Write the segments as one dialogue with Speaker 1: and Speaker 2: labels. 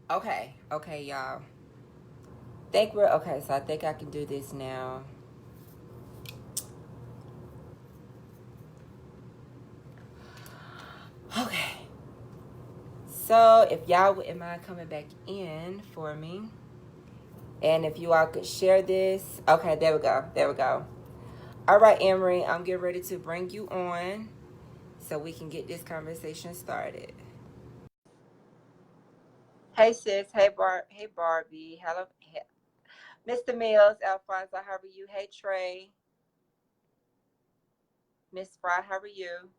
Speaker 1: Okay, y'all. Think we're okay. So I think I can do this now. Okay. So if y'all wouldn't mind coming back in for me, and if you all could share this. Okay, there we go. There we go. All right, Emery, I'm getting ready to bring you on so we can get this conversation started. Hey sis, hey Barbie, hello, Mr. Mills, Alfonso, how are you? Hey Trey, Miss Fry, how are you?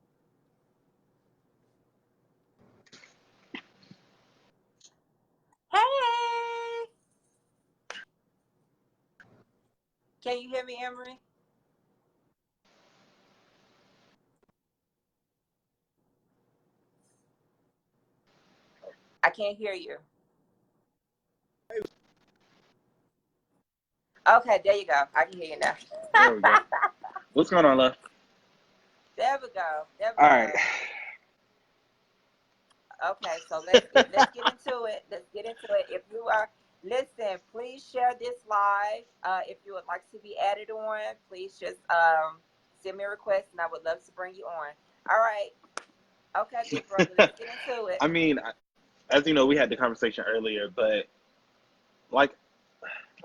Speaker 1: Hey, can you hear me, Emery? I can't hear you. Okay, there you go. I can hear you now.
Speaker 2: There we go. What's going on, love?
Speaker 1: There we go. There we
Speaker 2: All right.
Speaker 1: go. Okay, so let's get into it. Let's get into it. If you are listen, please share this live. If you would like to be added on, please just send me a request, and I would love to bring you on. All right. Okay, big brother. Let's get into it.
Speaker 2: I mean, as you know, we had the conversation earlier, but like,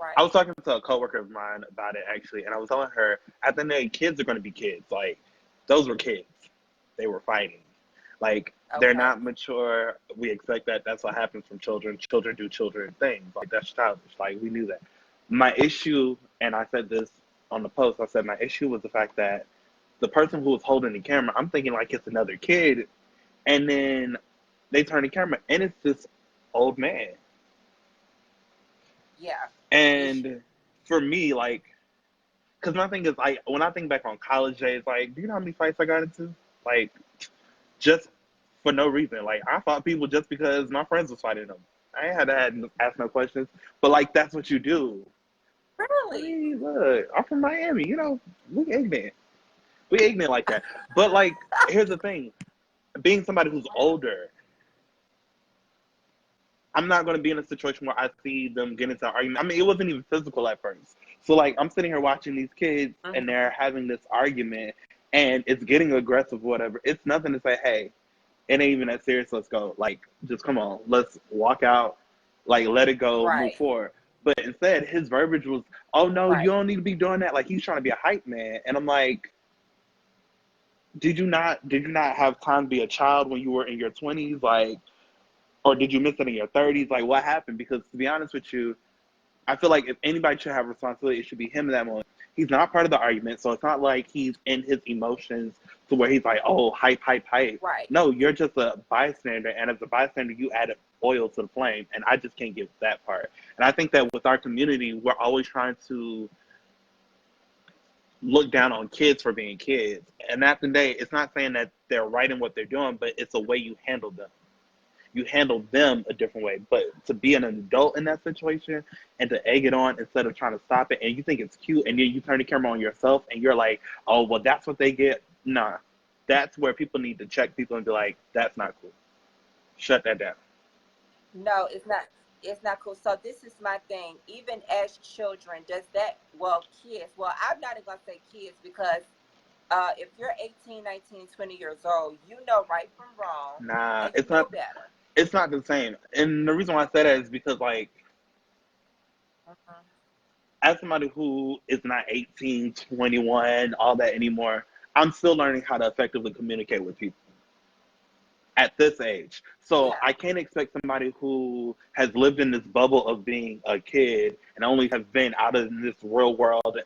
Speaker 2: I
Speaker 1: Right.
Speaker 2: was talking to a coworker of mine about it actually, and I was telling her at the end, of the day, kids are going to be kids. Like, those were kids. They were fighting. Like, they're
Speaker 1: Okay.
Speaker 2: not mature. We expect that. That's what happens from children. Children do children things. Like, that's childish. Like, we knew that. My issue, and I said this on the post, I said my issue was the fact that the person who was holding the camera, I'm thinking like it's another kid, and then they turn the camera and it's this old man.
Speaker 1: Yeah. Issue.
Speaker 2: And for me, like, because my thing is, like, when I think back on college days, like, do you know how many fights I got into? Like, just for no reason. Like, I fought people just because my friends was fighting them. I ain't had to ask no questions, but like, that's what you do. I
Speaker 1: Really?
Speaker 2: mean, look, I'm from Miami. You know, we ignorant. We ignorant like that. But like, here's the thing: being somebody who's older, I'm not going to be in a situation where I see them get into an argument. I mean, it wasn't even physical at first. So, like, I'm sitting here watching these kids and
Speaker 1: Mm-hmm.
Speaker 2: they're having this argument and it's getting aggressive, whatever. It's nothing to say, hey, it ain't even that serious. Let's go. Like, just come on. Let's walk out. Like, let it go, move
Speaker 1: Right.
Speaker 2: forward. But instead, his verbiage was, oh, no, you
Speaker 1: Right.
Speaker 2: don't need to be doing that. Like, he's trying to be a hype man. And I'm like, did you not have time to be a child when you were in your 20s? Like, or did you miss it in your 30s? Like, what happened? Because to be honest with you, I feel like if anybody should have responsibility, it should be him in that moment. He's not part of the argument, so it's not like he's in his emotions to where he's like, "Oh, hype, hype, hype."
Speaker 1: Right.
Speaker 2: No, you're just a bystander, and as a bystander, you added oil to the flame, and I just can't get that part. And I think that with our community, we're always trying to look down on kids for being kids. And at the end of the day, it's not saying that they're right in what they're doing, but it's the way you handle them. You handle them a different way. But to be an adult in that situation and to egg it on instead of trying to stop it, and you think it's cute, and then you turn the camera on yourself, and you're like, "Oh, well, that's what they get." Nah, that's where people need to check people and be like, "That's not cool. Shut that down."
Speaker 1: No, it's not. It's not cool. So this is my thing. Even as children, does that well kids? Well, I'm not even gonna say kids because if you're 18, 19, 20 years old, you know right from wrong,
Speaker 2: Nah,
Speaker 1: and you
Speaker 2: it's
Speaker 1: know
Speaker 2: not.
Speaker 1: better.
Speaker 2: It's not the same. And the reason why I say that is because, like,
Speaker 1: Mhm.
Speaker 2: as somebody who is not 18, 21, all that anymore, I'm still learning how to effectively communicate with people at this age. So
Speaker 1: Yeah.
Speaker 2: I can't expect somebody who has lived in this bubble of being a kid and only has been out of this real world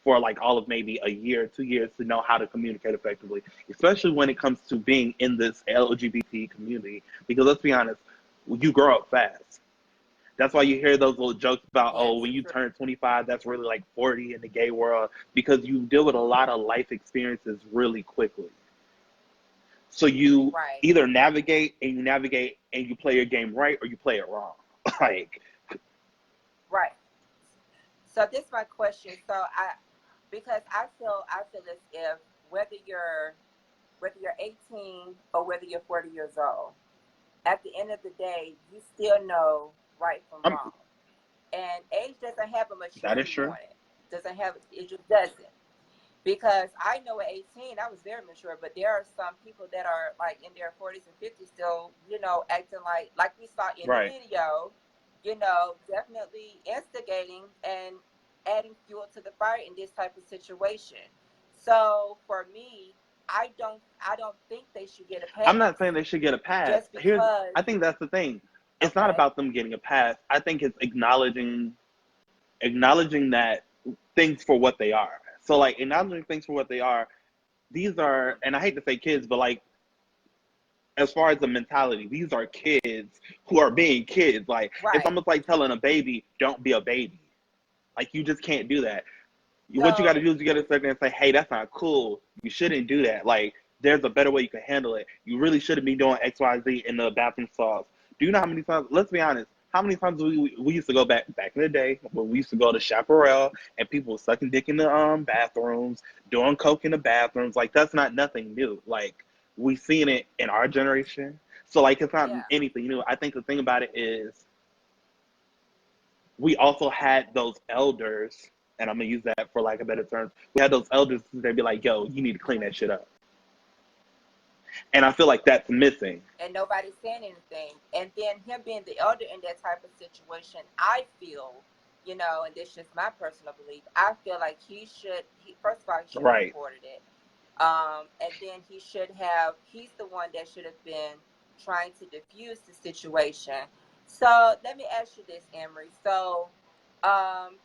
Speaker 2: for like all of maybe a year, 2 years to know how to communicate effectively, especially when it comes to being in this LGBT community. Because let's be honest, you grow up fast. That's why you hear those little jokes about, oh,
Speaker 1: Yes.
Speaker 2: when you
Speaker 1: True.
Speaker 2: turn 25, that's really like 40 in the gay world, because you deal with a lot of life experiences really quickly. So you
Speaker 1: Right.
Speaker 2: either navigate and you play your game right, or you play it wrong. Like,
Speaker 1: Right. So this is my question. So because I feel as if whether you're whether you're 18 or whether you're 40 years old, at the end of the day, you still know. right from
Speaker 2: I'm,
Speaker 1: wrong. And age doesn't have a
Speaker 2: that is
Speaker 1: maturity
Speaker 2: true.
Speaker 1: on it. Doesn't have it, just doesn't. Because I know at 18 I was very mature, but there are some people that are like in their 40s and 50s still, acting like we saw in the
Speaker 2: Right.
Speaker 1: video, definitely instigating and adding fuel to the fire in this type of situation. So for me, I don't think they should get a
Speaker 2: I'm
Speaker 1: pass
Speaker 2: not saying they should get a pass.
Speaker 1: just because.
Speaker 2: I think that's the thing. It's not
Speaker 1: Okay.
Speaker 2: about them getting a pass. I think it's acknowledging that things for what they are. So like acknowledging things for what they are. These are, and I hate to say kids, but like as far as the mentality, these are kids who are being kids. Like it's
Speaker 1: Right.
Speaker 2: almost like telling a baby, "Don't be a baby." Like you just can't do that. What you got to
Speaker 1: So
Speaker 2: do is you got to sit there and say, "Hey, that's not cool. You shouldn't do that. Like there's a better way you can handle it. You really shouldn't be doing X, Y, Z in the bathroom stalls." Do you know how many times? Let's be honest. How many times we used to go back in the day when we used to go to Chaparral and people were sucking dick in the bathrooms, doing coke in the bathrooms. Like that's not nothing new. Like we seen it in our generation. So like it's not
Speaker 1: yeah.
Speaker 2: anything new. I think the thing about it is we also had those elders, and I'm gonna use that for like a better term. We had those elders. They'd be like, "Yo, you need to clean that shit up," and I feel like that's missing.
Speaker 1: And nobody's saying anything. And then him being the elder in that type of situation, I feel, and this is just my personal belief, I feel like first of all, he should have
Speaker 2: Right.
Speaker 1: reported it. And then he's the one that should have been trying to diffuse the situation. So let me ask you this, Emery. Um,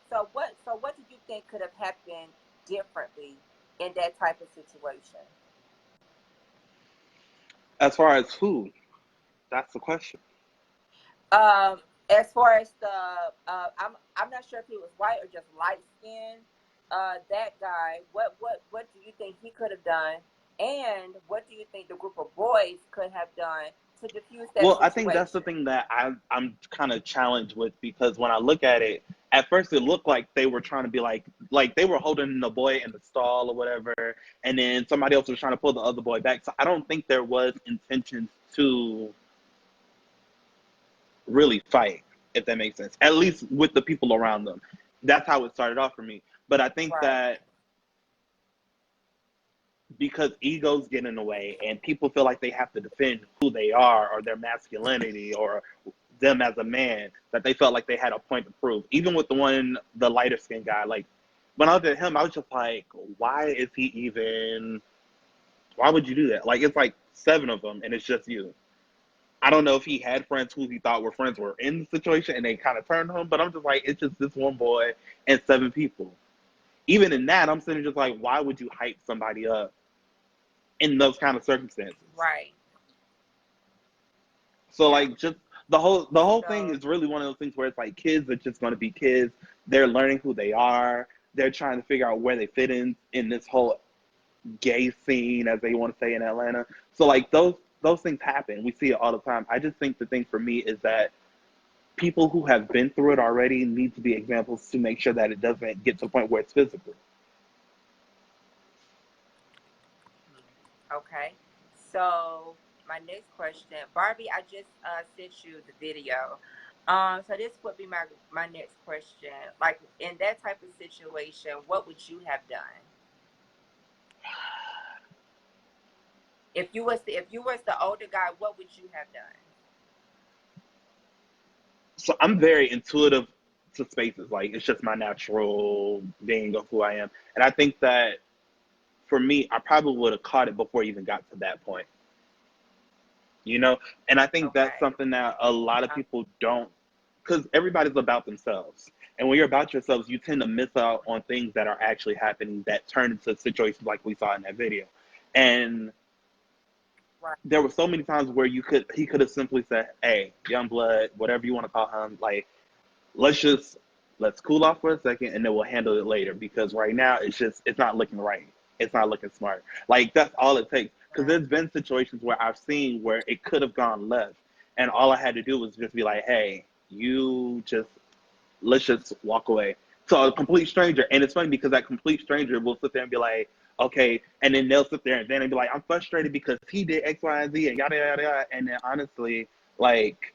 Speaker 1: so what do you think could have happened differently in that type of situation?
Speaker 2: As far as who, that's the question.
Speaker 1: As far as I'm not sure if he was white or just light skinned. That guy, what do you think he could have done, and what do you think the group of boys could have done to diffuse that
Speaker 2: Well, I think that's the
Speaker 1: situation?
Speaker 2: thing that I'm kind of challenged with because when I look at it, at first it looked like they were trying to be like they were holding the boy in the stall or whatever, and then somebody else was trying to pull the other boy back. So I don't think there was intentions to really fight, if that makes sense. At least with the people around them. That's how it started off for me. But I think
Speaker 1: Right.
Speaker 2: that because egos get in the way and people feel like they have to defend who they are or their masculinity or them as a man, that they felt like they had a point to prove. Even with the lighter skinned guy, like when I looked at him, I was just like, why would you do that? Like it's like seven of them and it's just you. I don't know if he had friends who he thought were friends were in the situation and they kind of turned on him, but I'm just like, it's just this one boy and seven people. Even in that, I'm sitting just like, why would you hype somebody up in those kind of circumstances?
Speaker 1: Right.
Speaker 2: So
Speaker 1: Yeah.
Speaker 2: like, just the whole thing
Speaker 1: So
Speaker 2: is really one of those things where it's like kids are just going to be kids. They're learning who they are. They're trying to figure out where they fit in this whole gay scene, as they want to say in Atlanta. So like those things happen. We see it all the time. I just think the thing for me is that people who have been through it already need to be examples to make sure that it doesn't get to the point where it's physical.
Speaker 1: okay. So my next question, Barbie, I just sent you the video. So this would be my next question. Like in that type of situation, what would you have done? If you was the older guy, what would you have done?
Speaker 2: So I'm very intuitive to spaces. Like it's just my natural being of who I am. And I think that for me, I probably would have caught it before it even got to that point. You know? And I think that's
Speaker 1: Okay.
Speaker 2: something that a lot of people don't, because everybody's about themselves. And when you're about yourselves, you tend to miss out on things that are actually happening that turn into situations like we saw in that video. And
Speaker 1: Right.
Speaker 2: there were so many times where he could have simply said, "Hey, young blood, whatever you want to call him, like let's just let's cool off for a second and then we'll handle it later because right now it's not looking right. It's not looking smart." Like that's all it takes. Because
Speaker 1: Right.
Speaker 2: there's been situations where I've seen where it could have gone left, and all I had to do was just be like, "Hey, you just let's just walk away." To a complete stranger, and it's funny because that complete stranger will sit there and be like, "Okay," and then they'll sit there and then they'll be like, "I'm frustrated because he did X, Y, and Z, and yada yada yada," and then honestly, like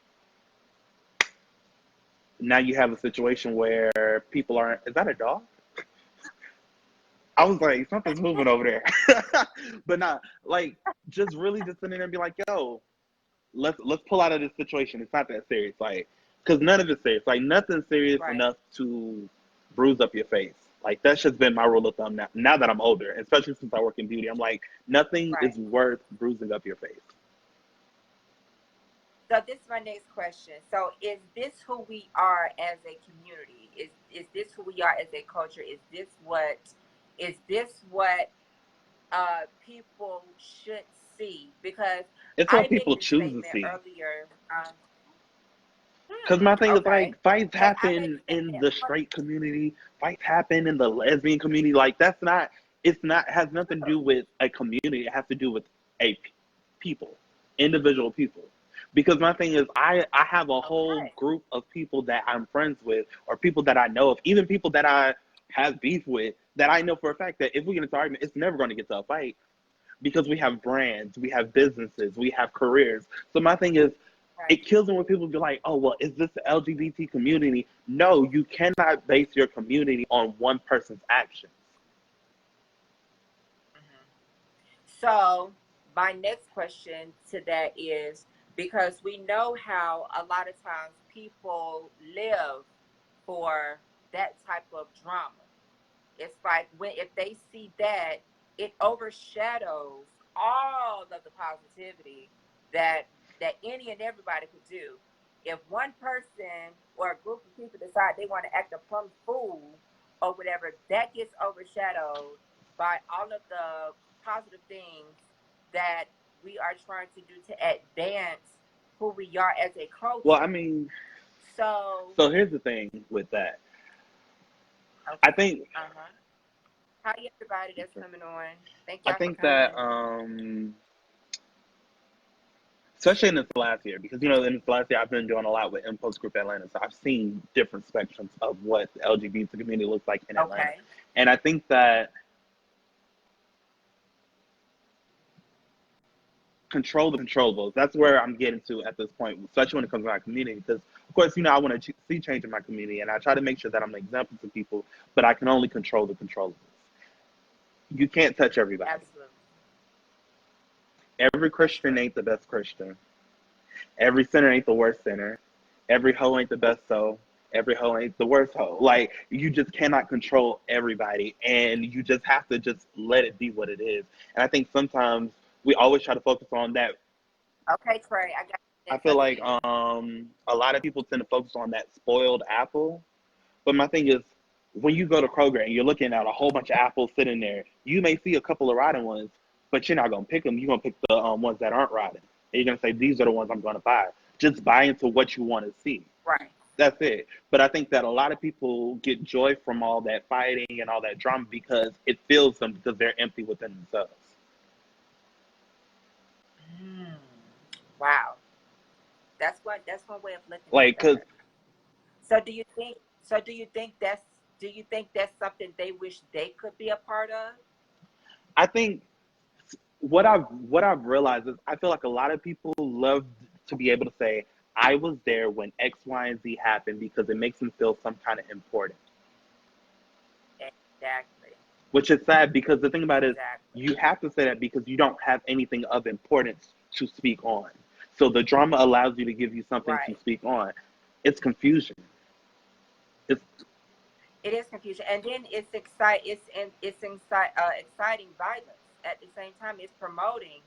Speaker 2: now you have a situation where people aren't. Is that a dog? I was like, something's moving over there. But not like just really just sitting there and be like, yo, let's pull out of this situation. It's not that serious. Like, because none of it's serious. Like nothing's serious
Speaker 1: Right.
Speaker 2: enough to bruise up your face. Like that's just been my rule of thumb now. Now that I'm older, especially since I work in beauty, I'm like, nothing
Speaker 1: Right.
Speaker 2: is worth bruising up your face.
Speaker 1: So this is my next question. So is this who we are as a community? Is this who we are as a culture? Is this what people should see? Because
Speaker 2: It's
Speaker 1: I
Speaker 2: what
Speaker 1: made
Speaker 2: people
Speaker 1: this
Speaker 2: choose to
Speaker 1: statement
Speaker 2: see.
Speaker 1: earlier.
Speaker 2: Because my thing is
Speaker 1: Okay.
Speaker 2: like fights
Speaker 1: Hey, I made
Speaker 2: happen
Speaker 1: a
Speaker 2: in
Speaker 1: statement.
Speaker 2: the straight community, fights happen in the lesbian community. Like that's not. It's not has nothing to do with a community. It has to do with people, individual people. Because my thing is, I have a whole
Speaker 1: Okay.
Speaker 2: group of people that I'm friends with, or people that I know of, even people that I have beef with, that I know for a fact that if we get into an argument, it's never going to get to a fight because we have brands, we have businesses, we have careers. So my thing is,
Speaker 1: Right.
Speaker 2: it kills me when people be like, oh, well, is this the LGBT community? No, you cannot base your community on one person's actions.
Speaker 1: So my next question to that is, because we know how a lot of times people live for that type of drama. It's like if they see that, it overshadows all of the positivity that any and everybody could do. If one person or a group of people decide they want to act a plum fool or whatever, that gets overshadowed by all of the positive things that we are trying to do to advance who we are as a
Speaker 2: Well, I
Speaker 1: culture.
Speaker 2: mean,
Speaker 1: So,
Speaker 2: so here's the thing with that.
Speaker 1: okay.
Speaker 2: I think
Speaker 1: Uh-huh. Hi, everybody that's coming on. Thank
Speaker 2: I
Speaker 1: y'all for
Speaker 2: think
Speaker 1: coming.
Speaker 2: that especially in this last year, because in this last year I've been doing a lot with Impulse Group Atlanta, so I've seen different spectrums of what the LGBT community looks like in Atlanta,
Speaker 1: Okay.
Speaker 2: and I think that control the controllables. That's where I'm getting to at this point, especially when it comes to my community. Because, of course, I want to see change in my community, and I try to make sure that I'm an example to people, but I can only control the controllables. You can't touch everybody.
Speaker 1: Absolutely.
Speaker 2: Every Christian ain't the best Christian. Every sinner ain't the worst sinner. Every hoe ain't the best hoe. Every hoe ain't the worst hoe. Like, you just cannot control everybody, and you just have to just let it be what it is. And I think sometimes we always try to focus on that.
Speaker 1: Okay, Trey, I got
Speaker 2: I
Speaker 1: that
Speaker 2: feel
Speaker 1: touch
Speaker 2: like
Speaker 1: in.
Speaker 2: a lot of people tend to focus on that spoiled apple. But my thing is, when you go to Kroger and you're looking at a whole bunch of apples sitting there, you may see a couple of rotten ones, but you're not gonna pick them. You're gonna pick the ones that aren't rotten. And you're gonna say these are the ones I'm gonna buy. Just buy into what you want to see.
Speaker 1: Right.
Speaker 2: That's it. But I think that a lot of people get joy from all that fighting and all that drama because it fills them because they're empty within themselves.
Speaker 1: Wow. That's one way of looking
Speaker 2: Like,
Speaker 1: at
Speaker 2: cause
Speaker 1: that. So do you think that's something they wish they could be a part of?
Speaker 2: I think what I've realized is I feel like a lot of people love to be able to say I was there when X, Y, and Z happened because it makes them feel some kind of important.
Speaker 1: Exactly.
Speaker 2: Which is sad because the thing about it is
Speaker 1: Exactly.
Speaker 2: you have to say that because you don't have anything of importance to speak on. So the drama allows you to give you something to
Speaker 1: Right.
Speaker 2: speak on. It's confusion. It's
Speaker 1: It is confusion, and then it's exciting violence at the same time. It's promoting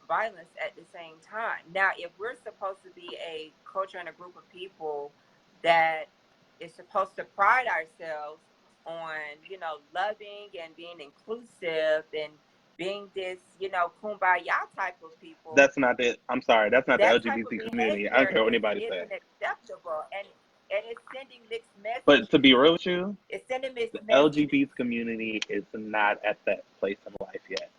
Speaker 1: violence at the same time. Now, if we're supposed to be a culture and a group of people that is supposed to pride ourselves on, loving and being inclusive and being this, kumbaya type of people,
Speaker 2: that's not it. I'm sorry, that's not the
Speaker 1: that type of
Speaker 2: LGBT community. I don't
Speaker 1: behavior
Speaker 2: care what anybody says.
Speaker 1: isn't acceptable, and it's sending mixed
Speaker 2: But to
Speaker 1: messages.
Speaker 2: be real with you,
Speaker 1: It's sending
Speaker 2: the
Speaker 1: mixed messages.
Speaker 2: LGBT community is not at that place in life yet.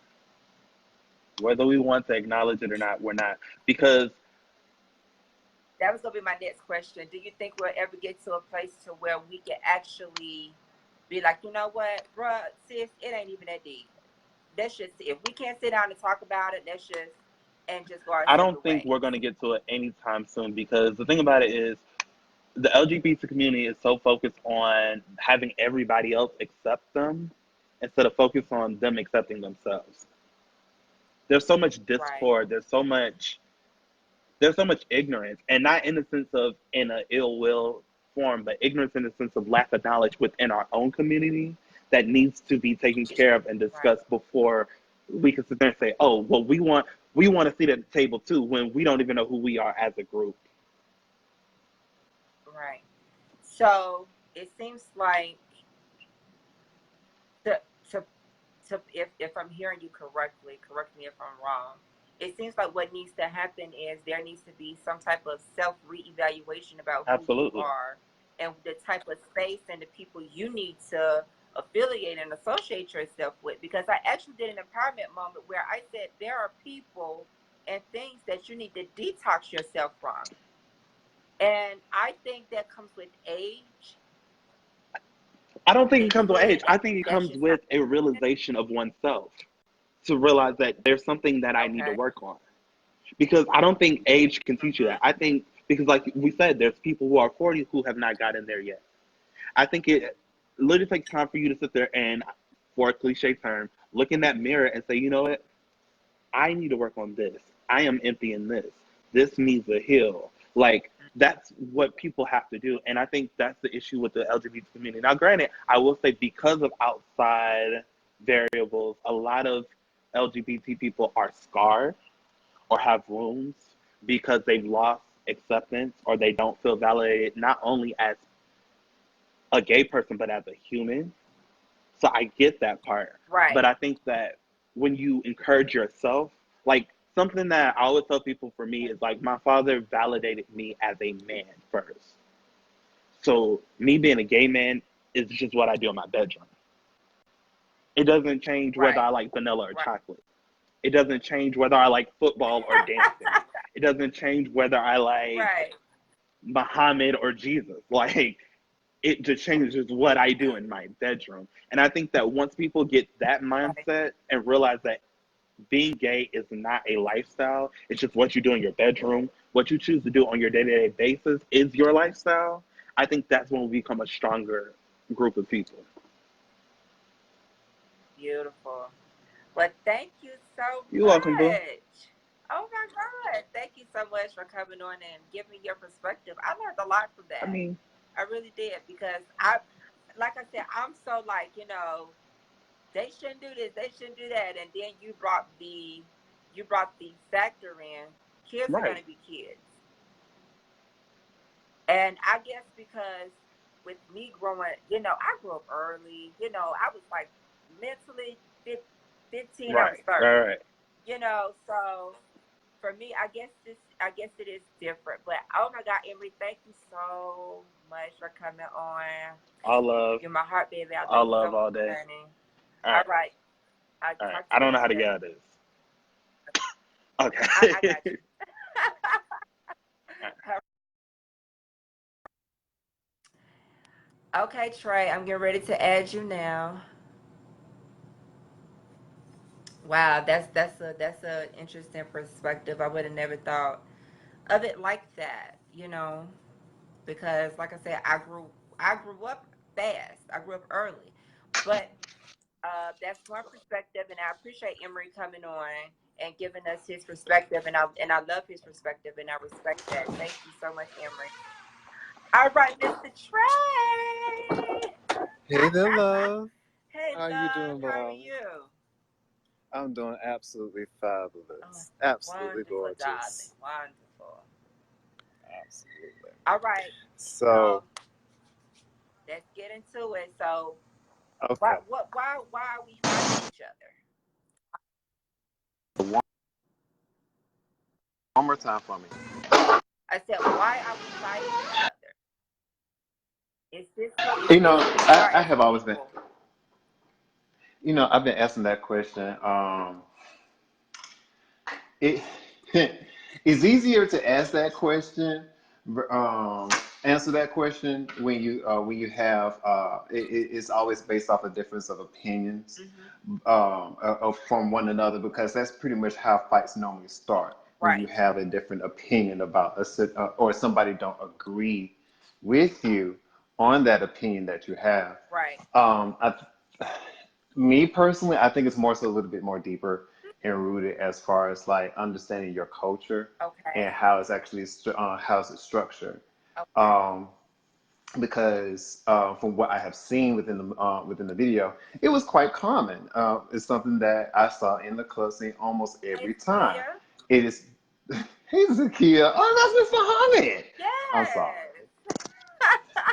Speaker 2: Whether we want to acknowledge it or not, we're not. Because
Speaker 1: That was gonna be my next question. Do you think we'll ever get to a place to where we can actually be like, you know what, bruh, sis, it ain't even that deep. Let's just, if we can't sit down and talk about it, let's just go our
Speaker 2: I don't
Speaker 1: separate
Speaker 2: think
Speaker 1: ways.
Speaker 2: we're going to get to it anytime soon because the thing about it is the LGBT community is so focused on having everybody else accept them instead of focus on them accepting themselves. There's so much
Speaker 1: Right.
Speaker 2: discord. There's so much ignorance, and not in the sense of in an ill will form, but ignorance in the sense of lack of knowledge within our own community that needs to be taken care of and
Speaker 1: Right.
Speaker 2: discussed before we can sit there and say, "Oh, well, we want to sit at the table too," when we don't even know who we are as a group.
Speaker 1: Right. So it seems like to to if I'm hearing you correctly, correct me if I'm wrong. It seems like what needs to happen is there needs to be some type of self reevaluation about who you
Speaker 2: Absolutely.
Speaker 1: are and the type of space and the people you need to affiliate and associate yourself with. Because I actually did an empowerment moment where I said there are people and things that you need to detox yourself from. And I think that comes with age.
Speaker 2: I don't think it
Speaker 1: It
Speaker 2: comes with
Speaker 1: could,
Speaker 2: age. I
Speaker 1: and
Speaker 2: think it
Speaker 1: that's
Speaker 2: comes
Speaker 1: just
Speaker 2: with a realization of oneself to realize that there's something that I need to
Speaker 1: okay.
Speaker 2: work on. Because I don't think age can teach you
Speaker 1: Mm-hmm.
Speaker 2: that. I think because like we said, there's people who are 40 who have not gotten there yet. I think it literally takes time for you to sit there and, for a cliche term, look in that mirror and say, you know what? I need to work on this. I am empty in this. This needs a heal. Like, that's what people have to do. And I think that's the issue with the LGBT community. Now, granted, I will say because of outside variables, a lot of LGBT people are scarred or have wounds because they've lost acceptance or they don't feel validated not only as a gay person but as a human. So I get that part. But
Speaker 1: Right.
Speaker 2: I think that when you encourage yourself, like something that I always tell people for me is like my father validated me as a man first. So me being a gay man is just what I do in my bedroom. It doesn't change whether I
Speaker 1: Right.
Speaker 2: like vanilla or
Speaker 1: Right.
Speaker 2: chocolate. It doesn't change whether I like football or dancing. It doesn't change whether I like
Speaker 1: Right.
Speaker 2: Muhammad or Jesus. Like it just changes what I do in my bedroom. And I think that once people get that
Speaker 1: Right.
Speaker 2: mindset and realize that being gay is not a lifestyle, it's just what you do in your bedroom, what you choose to do on your day to day basis is your lifestyle. I think that's when we become a stronger group of people.
Speaker 1: Beautiful. Well, thank you so
Speaker 2: You're welcome, boo.
Speaker 1: much. Oh my God. Thank you so much for coming on and giving me your perspective. I learned a lot from
Speaker 2: I
Speaker 1: that.
Speaker 2: mean,
Speaker 1: I really did because I, like I said, I'm so like, they shouldn't do this, they shouldn't do that. And then you brought the factor in, kids are
Speaker 2: right.
Speaker 1: going to be kids. And I guess because with me growing, I grew up early. I was like mentally 15, I was
Speaker 2: Right. Right.
Speaker 1: 30.
Speaker 2: Right.
Speaker 1: So for me, I guess it is different. But oh my God, Emery, thank you so much for coming on.
Speaker 2: All love.
Speaker 1: You're my heart, baby. I love
Speaker 2: All
Speaker 1: you so
Speaker 2: love
Speaker 1: much,
Speaker 2: all day.
Speaker 1: honey.
Speaker 2: All
Speaker 1: All
Speaker 2: right.
Speaker 1: right. I'll
Speaker 2: All right.
Speaker 1: talk
Speaker 2: I
Speaker 1: to you
Speaker 2: don't know how to get
Speaker 1: later.
Speaker 2: out of this.
Speaker 1: I
Speaker 2: Okay.
Speaker 1: got you. Okay, Trey, I'm getting ready to add you now. Wow, that's a interesting perspective. I would have never thought of it like that, because like I said, I grew up fast. I grew up early. But that's one perspective, and I appreciate Emery coming on and giving us his perspective, and I love his perspective, and I respect that. Thank you so much, Emery. All right, Mr. Trey.
Speaker 3: Hey there, love.
Speaker 1: Hey,
Speaker 3: How you
Speaker 1: love,
Speaker 3: doing,
Speaker 1: how are
Speaker 3: love?
Speaker 1: you?
Speaker 3: I'm doing absolutely
Speaker 1: Oh,
Speaker 3: fabulous. Absolutely
Speaker 1: wonderful, darling,
Speaker 3: gorgeous.
Speaker 1: wonderful.
Speaker 3: Absolutely.
Speaker 1: All right,
Speaker 3: So,
Speaker 1: so let's get into it. So,
Speaker 3: okay.
Speaker 1: why are we fighting each other?
Speaker 2: One more time for me.
Speaker 1: I said, why are we fighting each other?
Speaker 3: You
Speaker 1: Is
Speaker 3: know,
Speaker 1: this who we are
Speaker 3: I
Speaker 1: as a
Speaker 3: have always been,
Speaker 1: people?
Speaker 3: I've been asking that question. It it's easier to ask that question, um, answer that question when you have it's always based off a difference of opinions
Speaker 1: Hmm.
Speaker 3: from one another because that's pretty much how fights normally start when you
Speaker 1: Right.
Speaker 3: have a different opinion about or somebody don't agree with you on that opinion that you have.
Speaker 1: Right.
Speaker 3: I, me personally, I think it's more so a little bit more deeper and rooted as far as like understanding your culture and
Speaker 1: Okay.
Speaker 3: how it's actually how it's structured.
Speaker 1: Okay.
Speaker 3: Um, because from what I have seen within the video, it was quite common. It's something that I saw in the club scene almost
Speaker 1: Hey,
Speaker 3: every time.
Speaker 1: Kia.
Speaker 3: It is, hey Zakia, oh that's Mr. Hamid. I'm sorry.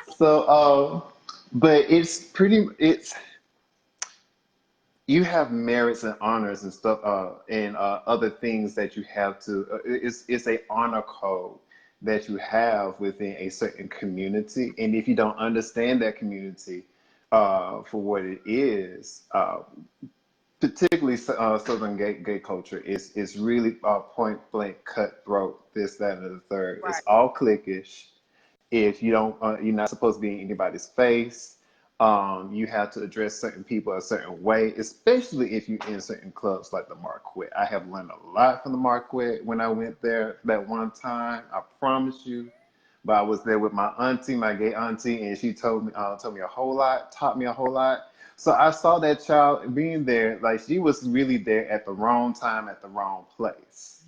Speaker 1: Yes.
Speaker 3: So, but it's you have merits and honors and stuff, and other things that you have to. It's a honor code that you have within a certain community, and if you don't understand that community for what it is, particularly Southern gay culture, is really point blank, cutthroat, this, that, and the third. It's
Speaker 1: Right.
Speaker 3: all cliquish. If you don't, you're not supposed to be in anybody's face. You have to address certain people a certain way, especially if you're in certain clubs like the Marquette. I have learned a lot from the Marquette when I went there that one time. I promise you. But I was there with my auntie, my gay auntie, and she told me a whole lot, taught me a whole lot. So I saw that child being there, like she was really there at the wrong time, at the wrong place.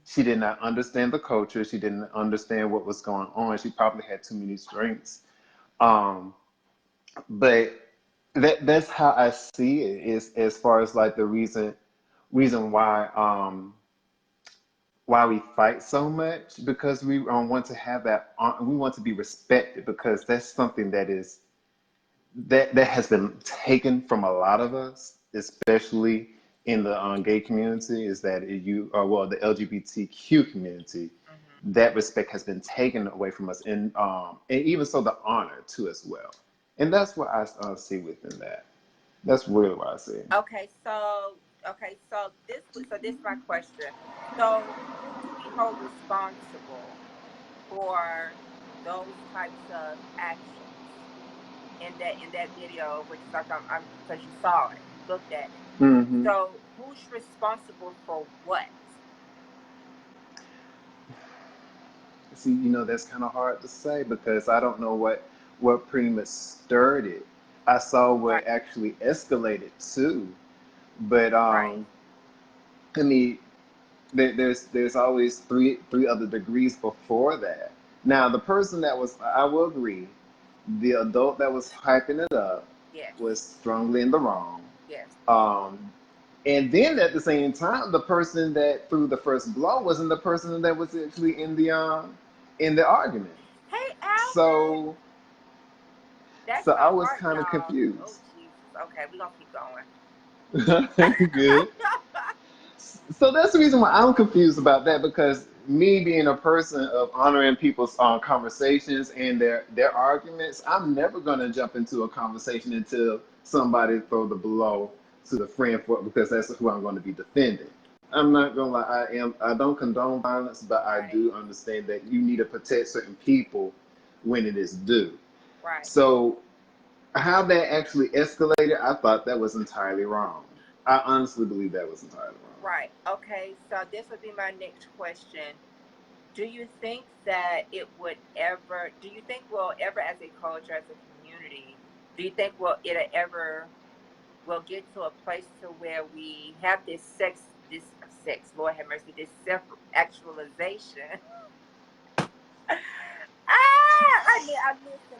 Speaker 3: She did not understand the culture. She didn't understand what was going on. She probably had too many drinks. Um, but that's how I see it. Is as far as like the reason why we fight so much, because we want to have that we want to be respected, because that's something that has been taken from a lot of us, especially in the gay community, is that well, the LGBTQ community,
Speaker 1: Hmm.
Speaker 3: that respect has been taken away from us, and even so the honor too as well. And that's what I see within that. That's really what I see.
Speaker 1: Okay. So this is my question. So who do we hold responsible for those types of actions in that video, which is like I'm because you saw it, you looked at it.
Speaker 3: Hmm.
Speaker 1: So who's responsible for what?
Speaker 3: See, that's kind of hard to say because I don't know what pretty much stirred it. I saw
Speaker 1: Right.
Speaker 3: what actually escalated too, but
Speaker 1: Right.
Speaker 3: I mean, there's always three other degrees before that. Now, the person that was, I will agree, the adult that was hyping it up
Speaker 1: Yes.
Speaker 3: was strongly in the wrong.
Speaker 1: Yes.
Speaker 3: Um, and then at the same time, the person that threw the first blow wasn't the person that was actually in the argument.
Speaker 1: Hey, Alvin.
Speaker 3: So
Speaker 1: That's
Speaker 3: so
Speaker 1: my
Speaker 3: I was
Speaker 1: heart,
Speaker 3: kind of
Speaker 1: y'all. Oh
Speaker 3: confused.
Speaker 1: Jesus. Okay, we're gonna keep going.
Speaker 3: Good. So that's the reason why I'm confused about that, because me being a person of honoring people's conversations and their arguments, I'm never going to jump into a conversation until somebody throw the blow to the friend for because that's who I'm going to be defending. I'm not going to lie. I don't condone violence, but I
Speaker 1: Right.
Speaker 3: do understand that you need to protect certain people when it is due.
Speaker 1: Right.
Speaker 3: So how that actually escalated, I thought that was entirely wrong. I honestly believe that was entirely wrong.
Speaker 1: Right. Okay. So this would be my next question. Do you think that it would ever? Do you think we'll ever, as a culture, as a community, do you think will get to a place to where we have this sex, Lord have mercy, this self actualization?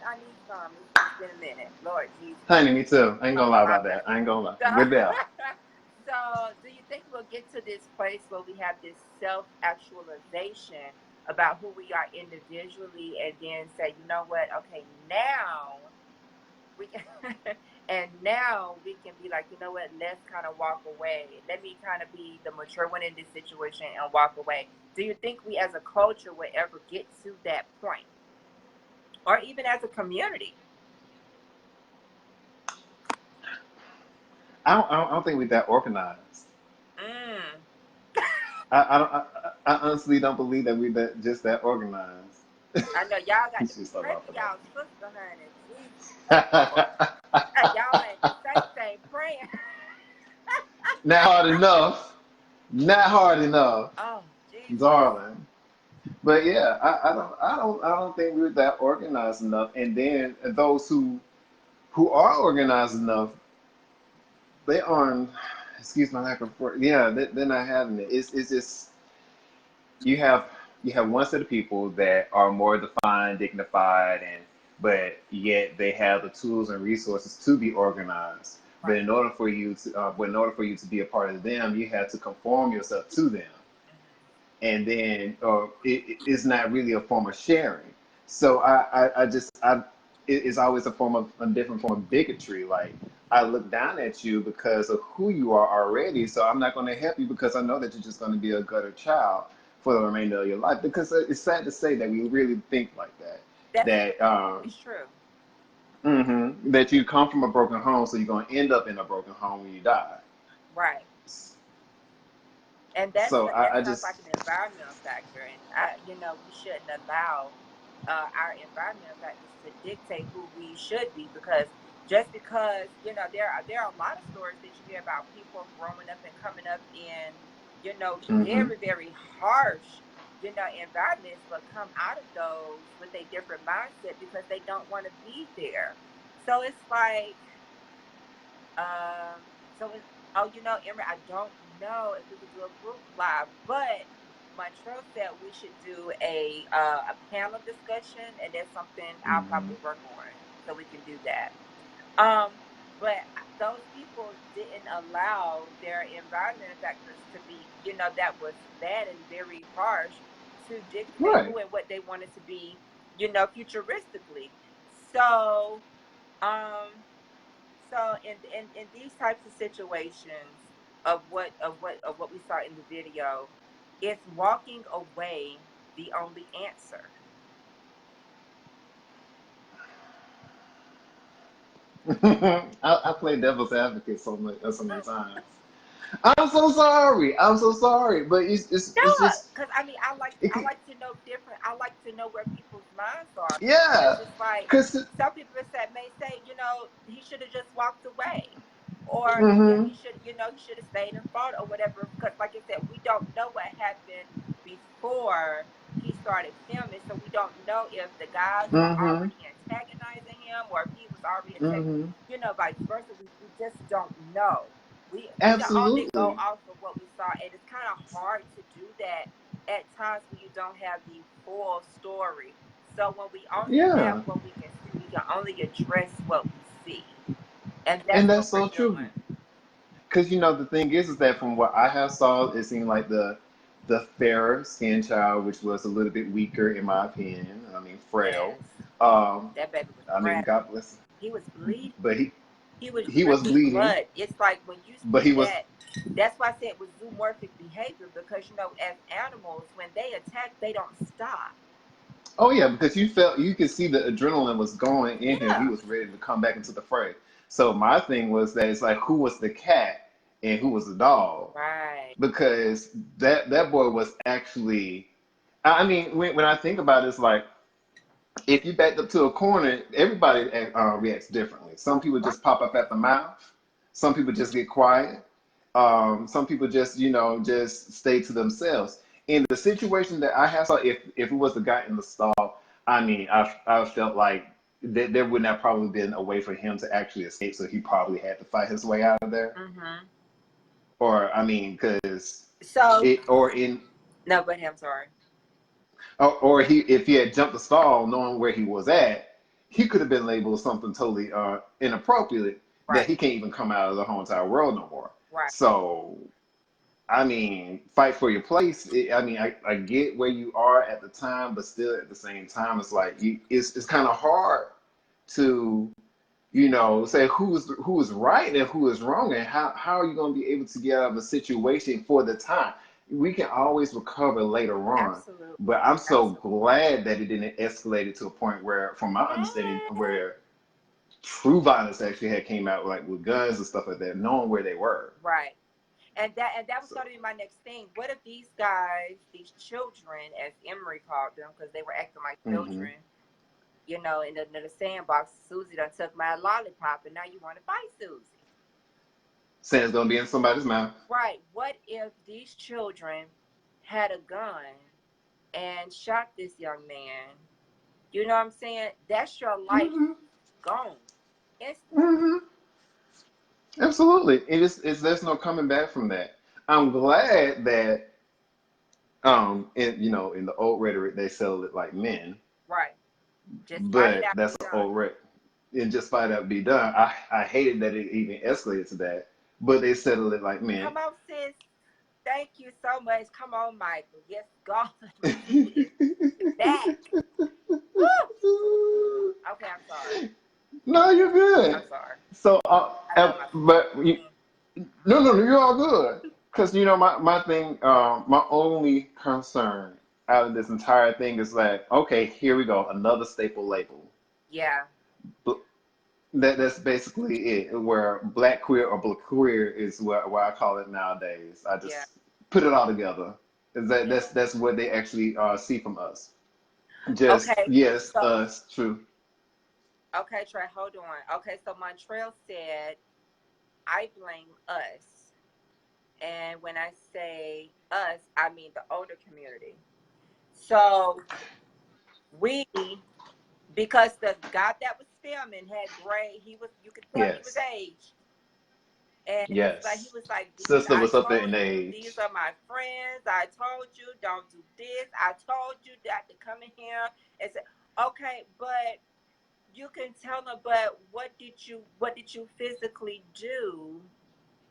Speaker 1: I need some. It's been a minute. Lord Jesus.
Speaker 3: Honey, me too. I ain't gonna
Speaker 1: Okay,
Speaker 3: lie
Speaker 1: my
Speaker 3: about that. I ain't gonna lie.
Speaker 1: so,
Speaker 3: We're there.
Speaker 1: so do you think we'll get to this place where we have this self actualization about who we are individually and then say, you know what, okay, now we can and now we can be like, you know what, let's kind of walk away. Let me kind of be the mature one in this situation and walk away. Do you think we as a culture will ever get to that point? Or even as a community?
Speaker 3: I don't think we're that organized.
Speaker 1: Mm.
Speaker 3: I honestly don't believe that we're that organized.
Speaker 1: I know y'all got to
Speaker 3: She's so
Speaker 1: pray
Speaker 3: off
Speaker 1: for
Speaker 3: of
Speaker 1: y'all sister, honey. Jesus, Lord.
Speaker 3: that.
Speaker 1: Y'all ain't the saints ain't praying.
Speaker 3: Not hard enough. Not hard enough,
Speaker 1: Oh, Jesus.
Speaker 3: darling. But yeah, I don't think we're that organized enough. And then those who are organized enough, they aren't. Excuse my lack of word. Yeah, they're not having it. It's just you have you have one set of people that are more defined, dignified, and but yet they have the tools and resources to be organized. But
Speaker 1: Right.
Speaker 3: in order for you to be a part of them, you have to conform yourself to them,
Speaker 1: Hmm.
Speaker 3: and then it's not really a form of sharing. So it's always a different form of bigotry. Like I look down at you because of who you are already, so I'm not going to help you because I know that you're just going to be a gutter child for the remainder of your life. Because it's sad to say that we really think like that.
Speaker 1: That's
Speaker 3: That
Speaker 1: it's true.
Speaker 3: that you come from a broken home, so you're going to end up in a broken home when you die.
Speaker 1: Right. And
Speaker 3: So
Speaker 1: that
Speaker 3: I
Speaker 1: sounds
Speaker 3: just
Speaker 1: like an environmental factor, and we shouldn't allow our environmental factors to dictate who we should be, because just because there are a lot of stories that you hear about people growing up and coming up in
Speaker 3: hmm
Speaker 1: very very harsh environments, but come out of those with a different mindset because they don't want to be there. So it's like um, so it's, oh, Emery, I don't know if we could do a group live, but Montreal said we should do a panel discussion, and that's something I'll
Speaker 3: hmm
Speaker 1: probably work on, so we can do that. Um, but those people didn't allow their environmental factors to be, that was bad and very harsh, to dictate
Speaker 3: right.
Speaker 1: who and what they wanted to be, futuristically. So, um, in these types of situations of what we saw in the video, is walking away the only answer?
Speaker 3: I play devil's advocate so many times. I'm so sorry. I'm so sorry. But
Speaker 1: No,
Speaker 3: it's just
Speaker 1: because I mean,
Speaker 3: it
Speaker 1: I
Speaker 3: could,
Speaker 1: like to know different. I like to know where people's minds are, because
Speaker 3: yeah.
Speaker 1: it's like
Speaker 3: Cause
Speaker 1: some people may say, he should have just walked away, or
Speaker 3: hmm
Speaker 1: he should have stayed and fought or whatever. Because, like I said, we don't know what happened before he started filming, so we don't know if the guys were
Speaker 3: hmm
Speaker 1: already antagonizing him or if he was already attacked.
Speaker 3: hmm
Speaker 1: Vice versa. We just don't know. We can only go
Speaker 3: absolutely.
Speaker 1: off of what we saw, and it's kind of hard to do that at times when you don't have the full story. So when we only have
Speaker 3: Yeah.
Speaker 1: what we can see, we can only address what we see, and
Speaker 3: And
Speaker 1: that's
Speaker 3: that's
Speaker 1: what we're
Speaker 3: so true.
Speaker 1: doing.
Speaker 3: Because the thing is that from what I have saw, it seemed like the fairer skinned child, which was a little bit weaker in my opinion. I mean, frail.
Speaker 1: Yes,
Speaker 3: Um,
Speaker 1: that baby was
Speaker 3: I mean,
Speaker 1: fragile.
Speaker 3: God bless.
Speaker 1: He was bleeding.
Speaker 3: But
Speaker 1: He was
Speaker 3: he was
Speaker 1: dripping
Speaker 3: bleeding.
Speaker 1: blood. It's like when you
Speaker 3: But
Speaker 1: see
Speaker 3: he was.
Speaker 1: that. That's why I said it was zoomorphic behavior, because as animals, when they attack, they don't stop.
Speaker 3: Oh yeah, because you could see the adrenaline was going in him. He
Speaker 1: Yeah,
Speaker 3: was ready to come back into the fray. So my thing was that it's like who was the cat and who was the dog?
Speaker 1: right.
Speaker 3: Because that boy was actually. I mean, when I think about it, it's like if you backed up to a corner, everybody reacts differently. Some people
Speaker 1: Right.
Speaker 3: just pop up at the mouth. Some people just get quiet. Some people just, just stay to themselves. In the situation that I have saw, if it was the guy in the stall, I mean, I felt like there would not probably been a way for him to actually escape, so he probably had to fight his way out of there.
Speaker 1: Mm-hmm.
Speaker 3: Or I mean, because
Speaker 1: So
Speaker 3: it or in
Speaker 1: no, but I'm sorry.
Speaker 3: or he if he had jumped the stall knowing where he was at, he could have been labeled something totally inappropriate that
Speaker 1: Right.
Speaker 3: he can't even come out of the whole entire world no more.
Speaker 1: Right.
Speaker 3: So I mean, fight for your place. I mean, I get where you are at the time, but still at the same time, it's like it's kind of hard to say who is right and who is wrong, and how are you going to be able to get out of a situation for the time. We can always recover later on, but
Speaker 1: Absolutely.
Speaker 3: I'm so
Speaker 1: Absolutely.
Speaker 3: glad that it didn't escalate it to a point where, from my understanding,
Speaker 1: Yeah.
Speaker 3: where true violence actually had came out, like with guns and stuff like that, knowing where they were.
Speaker 1: Right. And that was
Speaker 3: So,
Speaker 1: going to be my next thing. What if these guys, these children, as Emery called them, because they were acting like
Speaker 3: hmm
Speaker 1: children, in the sandbox, Susie done took my lollipop, and now you want to fight Susie.
Speaker 3: saying it's going to be in somebody's mouth.
Speaker 1: Right. What if these children had a gun and shot this young man, you know what I'm saying? That's your life
Speaker 3: Hmm.
Speaker 1: gone instantly.
Speaker 3: Hmm. Absolutely. It's there's no coming back from that. I'm glad that in the old rhetoric they settled it like men,
Speaker 1: Right. Just fight it
Speaker 3: but
Speaker 1: out,
Speaker 3: that's
Speaker 1: be
Speaker 3: an
Speaker 1: done.
Speaker 3: old rhetoric. And just find out be done. I hated that it even escalated to that, but they settled it like men.
Speaker 1: Come on, sis. Thank you so much. Come on, Michael. Yes, God. Let's do this. Get back. Woo! Okay, I'm sorry.
Speaker 3: No, you're
Speaker 1: I'm
Speaker 3: good.
Speaker 1: sorry.
Speaker 3: So,
Speaker 1: I love my
Speaker 3: but
Speaker 1: sister.
Speaker 3: no, you're all good. Because my thing, my only concern out of this entire thing is like, okay, here we go, another staple label.
Speaker 1: Yeah,
Speaker 3: But that's basically it. Where black queer or black queer is what I call it nowadays. I
Speaker 1: yeah,
Speaker 3: just put it all together. Is that
Speaker 1: yeah.
Speaker 3: that's what they actually see from us. Just
Speaker 1: Okay,
Speaker 3: yes,
Speaker 1: so
Speaker 3: us, true.
Speaker 1: okay, Trey, hold on. Okay, so Montreal said I blame us, and when I say us, I mean the older community. So we, because the guy that was filming had gray, he was, you could tell he was
Speaker 3: Yes,
Speaker 1: aged. And it was like he
Speaker 3: yes.
Speaker 1: was like, these,
Speaker 3: Sister
Speaker 1: I
Speaker 3: was up there
Speaker 1: told
Speaker 3: in
Speaker 1: you, these
Speaker 3: age.
Speaker 1: are my friends. I told you, don't do this. I told you not to come in here and say, okay, but you can tell them, but what did you physically do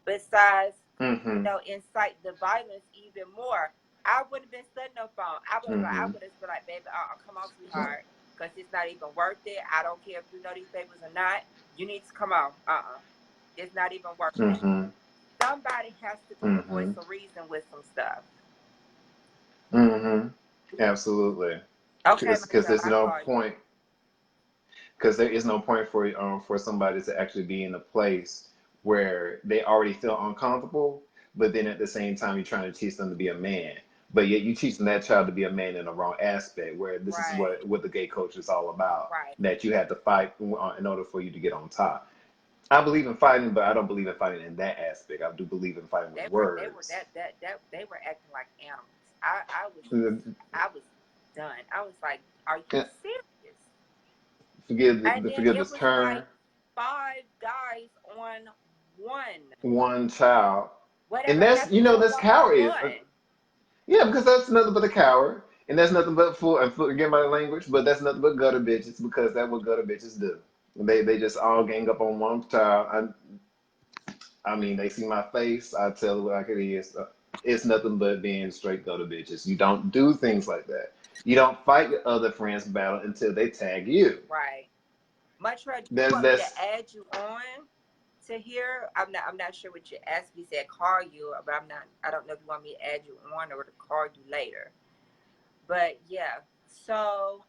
Speaker 1: besides,
Speaker 3: Mm-hmm.
Speaker 1: incite the violence even more? I would have been sitting up on. I
Speaker 3: Mm-hmm.
Speaker 1: would have been like, baby, come on, sweetheart, because it's not even worth it. I don't care if you know these papers or not. You need to come on. It's not even worth it.
Speaker 3: Mm-hmm.
Speaker 1: Somebody has to be the voice
Speaker 3: Mm-hmm.
Speaker 1: of reason with some stuff.
Speaker 3: Mm-hmm. Absolutely.
Speaker 1: Okay,
Speaker 3: Because
Speaker 1: Michelle,
Speaker 3: there's
Speaker 1: I
Speaker 3: no
Speaker 1: call you.
Speaker 3: point. Because there is no point for somebody to actually be in a place where they already feel uncomfortable, but then at the same time you're trying to teach them to be a man. But yet you teaching that child to be a man in the wrong aspect, where this is
Speaker 1: Right,
Speaker 3: what the gay culture is all about.
Speaker 1: right.
Speaker 3: That you have to fight in order for you to get on top. I believe in fighting, but I don't believe in fighting in that aspect. I do believe in fighting with
Speaker 1: They were
Speaker 3: words.
Speaker 1: that they were acting like animals. I was done. I was like, are you
Speaker 3: Yeah,
Speaker 1: serious? And then
Speaker 3: forgive
Speaker 1: it
Speaker 3: this
Speaker 1: was
Speaker 3: term.
Speaker 1: like five guys on one.
Speaker 3: One child, and
Speaker 1: Whatever
Speaker 3: that's
Speaker 1: happened to
Speaker 3: that's
Speaker 1: one on
Speaker 3: coward.
Speaker 1: one?
Speaker 3: Yeah, because that's nothing but a coward, and that's nothing but forget my language, but that's nothing but gutter bitches because that's what gutter bitches do. They just all gang up on one child. I mean, they see my face, I tell it like it is. It's nothing but being straight gutter bitches. You don't do things like that. You don't fight your other friends' battle until they tag you.
Speaker 1: Right. Montreal, do you
Speaker 3: That's
Speaker 1: want me to
Speaker 3: that's
Speaker 1: add you on to here? I'm not sure what you asked me. You said call you, but I don't know if you want me to add you on or to call you later. But yeah. So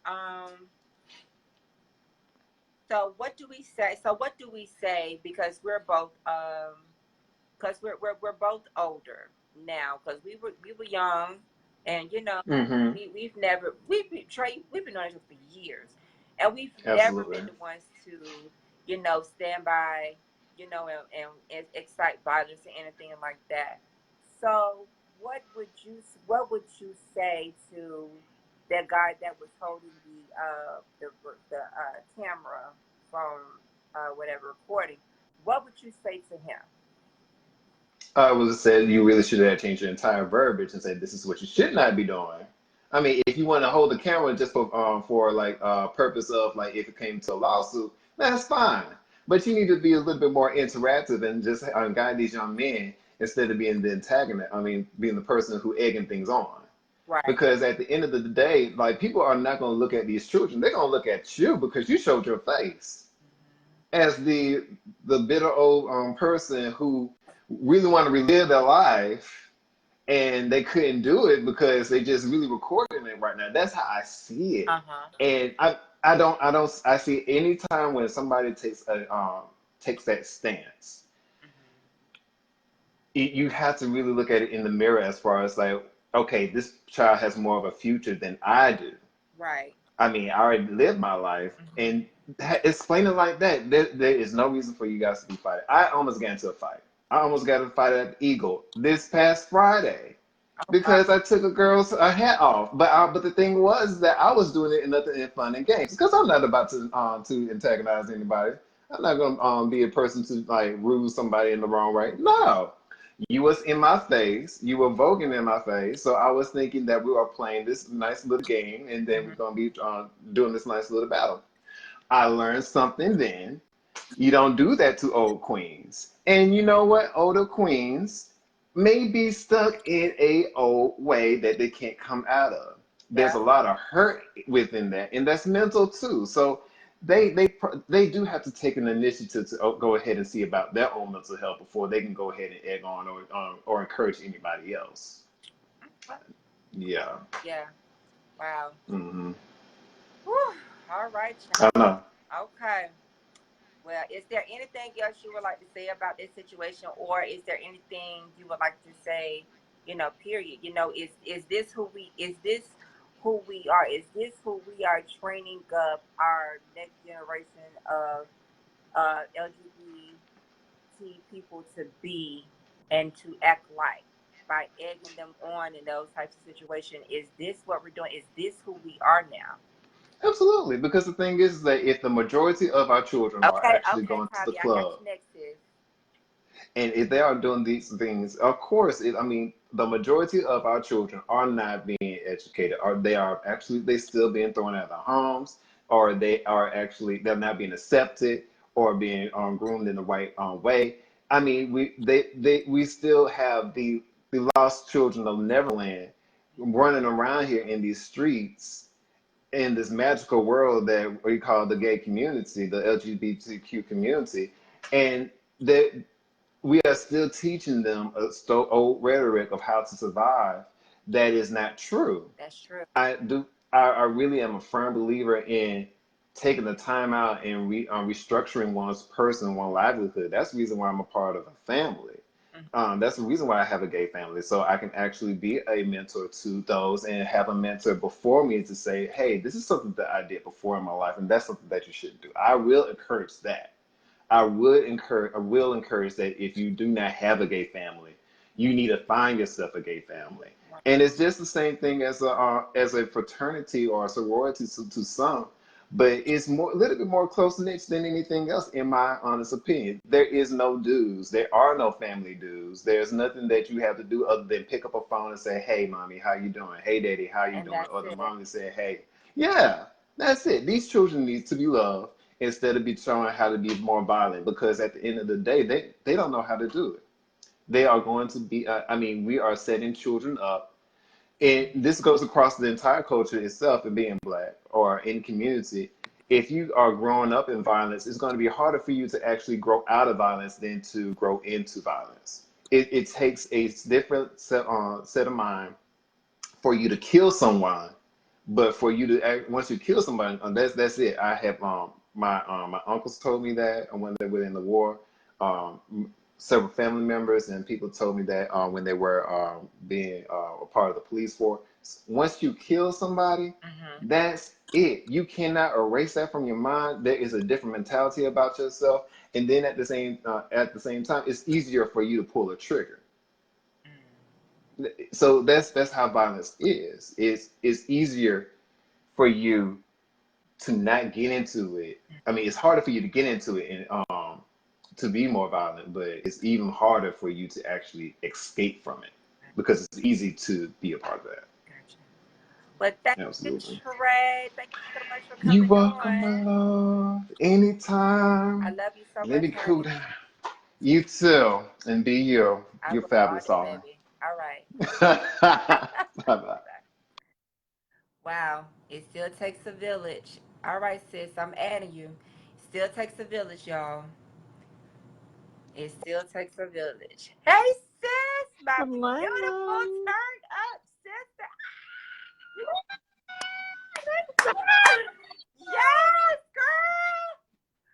Speaker 1: what do we say? So what do we say? Because we're both older now. Because we were young, and
Speaker 3: mm-hmm.
Speaker 1: we've been on it for years, and we've never
Speaker 3: Absolutely.
Speaker 1: been the ones to stand by and excite violence or anything like that. So what would you say to that guy that was holding the camera from whatever recording? What would you say to him?
Speaker 3: I was said you really should have changed your entire verbiage and said this is what you should not be doing. I mean, if you want to hold the camera just for like purpose of like if it came to a lawsuit, that's fine. But you need to be a little bit more interactive and just guide these young men instead of being the antagonist. I mean, being the person who egging things on.
Speaker 1: Right.
Speaker 3: Because at the end of the day, like people are not going to look at these children; they're going to look at you because you showed your face as the bitter old person who really want to relive their life and they couldn't do it because they just really recording it right now. That's how I see it.
Speaker 1: Uh-huh.
Speaker 3: And I see any time when somebody takes that stance,
Speaker 1: Hmm.
Speaker 3: you have to really look at it in the mirror as far as like, okay, this child has more of a future than I do.
Speaker 1: Right.
Speaker 3: I mean, I already lived my life,
Speaker 1: Hmm.
Speaker 3: and explain it like that. There is no reason for you guys to be fighting. I almost got into a fight. I almost got a fight at the Eagle this past Friday.
Speaker 1: Oh, wow.
Speaker 3: because I took a girl's hat off. But the thing was that I was doing it in nothing in fun and games because I'm not about to antagonize anybody. I'm not gonna be a person to like rule somebody in the wrong way. No, you was in my face. You were voguing in my face. So I was thinking that we were playing this nice little game, and then we're
Speaker 1: Mhm.
Speaker 3: gonna be doing this nice little battle. I learned something then. You don't do that to old queens. And you know what? Older queens may be stuck in a old way that they can't come out of. There's
Speaker 1: Yeah.
Speaker 3: a lot of hurt within that, and that's mental too. So they do have to take an initiative to go ahead and see about their own mental health before they can go ahead and egg on or encourage anybody else. Yeah.
Speaker 1: Yeah. Wow.
Speaker 3: Hmm.
Speaker 1: Whew. All right,
Speaker 3: I
Speaker 1: child.
Speaker 3: know.
Speaker 1: Okay. Well, is there anything else you would like to say about this situation, or is there anything you would like to say, period? Is this who we are? Is this who we are training up our next generation of LGBT people to be and to act like by egging them on in those types of situations? Is this what we're doing? Is this who we are now?
Speaker 3: Absolutely, because the thing is that if the majority of our children are
Speaker 1: Okay,
Speaker 3: actually
Speaker 1: okay,
Speaker 3: going to the
Speaker 1: Tavi, I got
Speaker 3: club,
Speaker 1: you next, sis.
Speaker 3: and if they are doing these things, of course, I mean, the majority of our children are not being educated, or they are actually they still being thrown out of their homes, or they're not being accepted or being groomed in the right way. I mean, we still have the lost children of Neverland running around here in these streets in this magical world that we call the gay community, the LGBTQ community, and that we are still teaching them a old rhetoric of how to survive that is not true.
Speaker 1: That's true.
Speaker 3: I do. I really am a firm believer in taking the time out and restructuring one's person, one livelihood. That's the reason why I'm a part of a family.
Speaker 1: Mhm.
Speaker 3: That's the reason why I have a gay family, so I can actually be a mentor to those and have a mentor before me to say, hey, this is something that I did before in my life, and that's something that you should do. I will encourage that. I will encourage that if you do not have a gay family, you need to find yourself a gay family. And it's just the same thing as a fraternity or a sorority to some, but it's more a little bit more close knit than anything else, in my honest opinion. There is no dues. There are no family dues. There's nothing that you have to do other than pick up a phone and say, "Hey, mommy, how you doing? Hey, daddy, how you
Speaker 1: And
Speaker 3: doing?"
Speaker 1: that's
Speaker 3: Or the
Speaker 1: it.
Speaker 3: mommy say, "Hey." Yeah, that's it. These children need to be loved instead of be showing how to be more violent, because at the end of the day, they don't know how to do it. They are going to be, I mean, we are setting children up. And this goes across the entire culture itself and being black or in community. If you are growing up in violence, it's going to be harder for you to actually grow out of violence than to grow into violence. It takes a different set of mind for you to kill someone, but for you to once you kill somebody, that's it. I have my uncles told me that when they were in the war. Several family members and people told me that when they were being a part of the police force. Once you kill somebody,
Speaker 1: Hmm.
Speaker 3: that's it. You cannot erase that from your mind. There is a different mentality about yourself, and then at the same time, it's easier for you to pull a trigger. So that's how violence is. It's easier for you to not get into it. I mean, it's harder for you to get into it and to be more violent, but it's even harder for you to actually escape from it because it's easy to be a part of that.
Speaker 1: Gotcha. Well, thank you,
Speaker 3: Absolutely.
Speaker 1: Trey. Thank you so much for
Speaker 3: You
Speaker 1: coming
Speaker 3: welcome, my
Speaker 1: on.
Speaker 3: love.
Speaker 1: I
Speaker 3: Anytime.
Speaker 1: love you so
Speaker 3: Let
Speaker 1: much,
Speaker 3: me cool
Speaker 1: honey.
Speaker 3: down. You too, and be you.
Speaker 1: I
Speaker 3: You're
Speaker 1: will all
Speaker 3: fabulous,
Speaker 1: day,
Speaker 3: Autumn.
Speaker 1: baby. All right.
Speaker 3: Bye bye.
Speaker 1: Wow. It still takes a village. All right, sis. I'm adding you. Still takes a village, y'all. It still takes a village. Hey, sis, my beautiful
Speaker 4: Hello.
Speaker 1: turned up sister. Yes, girl.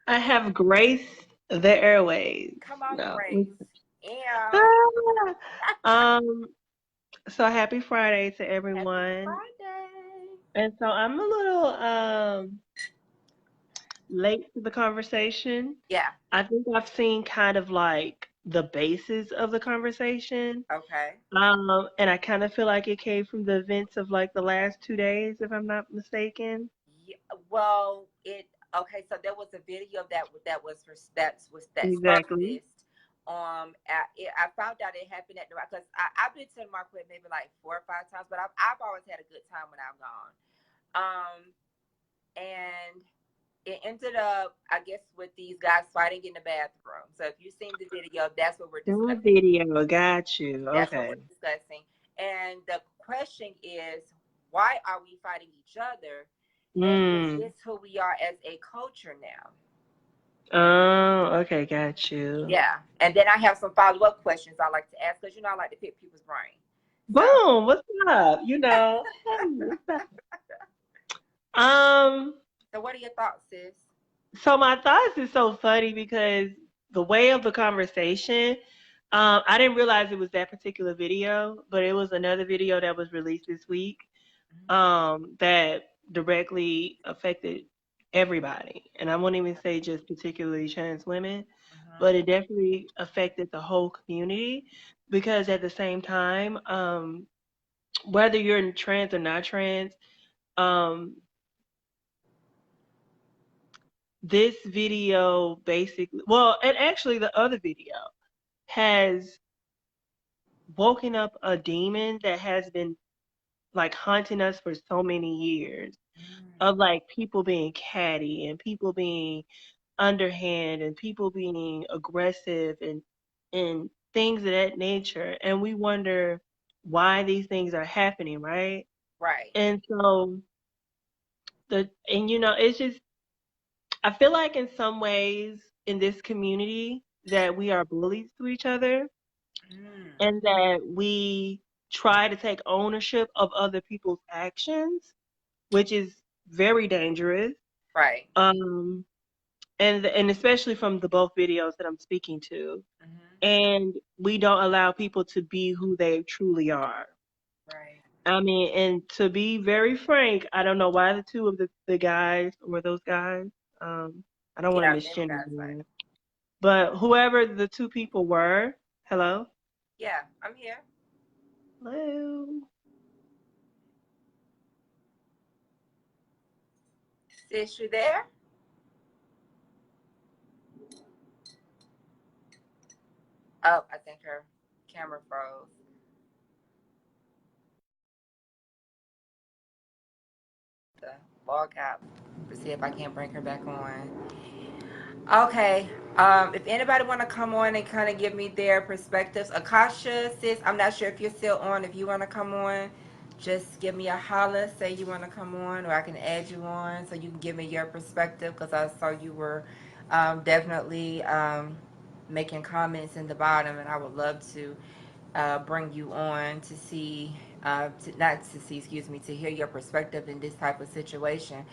Speaker 4: I have graced the airways.
Speaker 1: Come on,
Speaker 4: No.
Speaker 1: Grace. Yeah.
Speaker 4: Ah, Um, so happy Friday to
Speaker 1: Happy
Speaker 4: everyone.
Speaker 1: Friday.
Speaker 4: And so I'm a little late to the conversation.
Speaker 1: Yeah.
Speaker 4: I think I've seen kind of like the basis of the conversation.
Speaker 1: Okay.
Speaker 4: And I kind of feel like it came from the events of like the last 2 days, if I'm not mistaken.
Speaker 1: Yeah, well, it okay. So there was a video that sparked
Speaker 4: Exactly.
Speaker 1: this. I found out it happened at the because I've been to the market maybe like 4 or 5 times, but I've always had a good time when I've gone. Um, and it ended up, I guess, with these guys fighting in the bathroom. So if you've seen the video, that's what we're
Speaker 4: The
Speaker 1: discussing.
Speaker 4: video, got you.
Speaker 1: That's what
Speaker 4: Okay.
Speaker 1: we're discussing. And the question is, why are we fighting each other? And is
Speaker 4: Mm.
Speaker 1: this who we are as a culture now?
Speaker 4: Oh, okay, got you.
Speaker 1: Yeah. And then I have some follow-up questions I like to ask because I like to pick people's brain. So,
Speaker 4: Boom, what's up? Hey, what's up? Um,
Speaker 1: so what are your thoughts, sis?
Speaker 4: so my thoughts is so funny because the way of the conversation, I didn't realize it was that particular video, but it was another video that was released this week, that directly affected everybody. And I won't even say just particularly trans women, but it definitely affected the whole community because at the same time, whether you're trans or not trans, um, this video basically, well, and actually the other video has woken up a demon that has been like haunting us for so many years of like people being catty and people being underhand and people being aggressive and things of that nature. And we wonder why these things are happening, right?
Speaker 1: Right.
Speaker 4: And so it's just, I feel like in some ways in this community that we are bullies to each other
Speaker 1: Mm.
Speaker 4: and that we try to take ownership of other people's actions, which is very dangerous.
Speaker 1: Right.
Speaker 4: Um, and especially from the both videos that I'm speaking to. And we don't allow people to be who they truly are.
Speaker 1: Right.
Speaker 4: I mean, and to be very frank, I don't know why the two of the guys were those guys. I don't want to
Speaker 1: Yeah, they were
Speaker 4: misgender
Speaker 1: guys like,
Speaker 4: them, but whoever the two people were, hello,
Speaker 1: yeah, I'm here.
Speaker 4: hello.
Speaker 1: Sis, you there? Oh, I think her camera froze. The log out to see if I can't bring her back on. Okay. If anybody want to come on and kind of give me their perspectives, Akasha, sis, I'm not sure if you're still on. If you want to come on, just give me a holler. Say you want to come on, or I can add you on so you can give me your perspective because I saw you were definitely making comments in the bottom, and I would love to bring you on to see, not to see, excuse me, to hear your perspective in this type of situation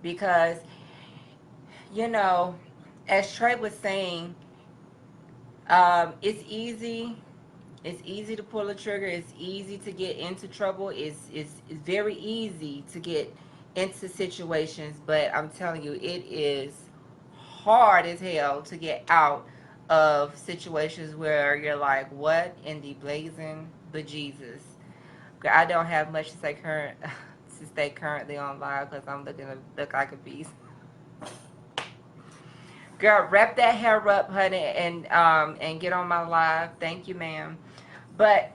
Speaker 1: because you know, as Trey was saying, it's easy. It's easy to pull a trigger. It's easy to get into trouble. It's very easy to get into situations. But I'm telling you, it is hard as hell to get out of situations where you're like, what in the blazing bejesus? I don't have much to say to stay currently on live because I'm looking to look like a beast. Girl, wrap that hair up, honey, and get on my live. Thank you, ma'am. But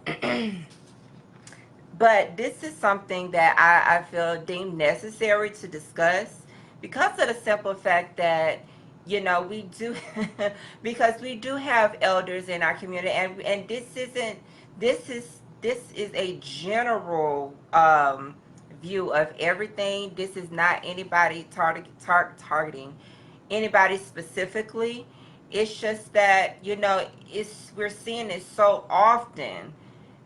Speaker 1: but this is something that I feel deemed necessary to discuss because of the simple fact that we do because we do have elders in our community and this is a general view of everything. This is not anybody targeting anybody specifically. It's just that we're seeing it so often,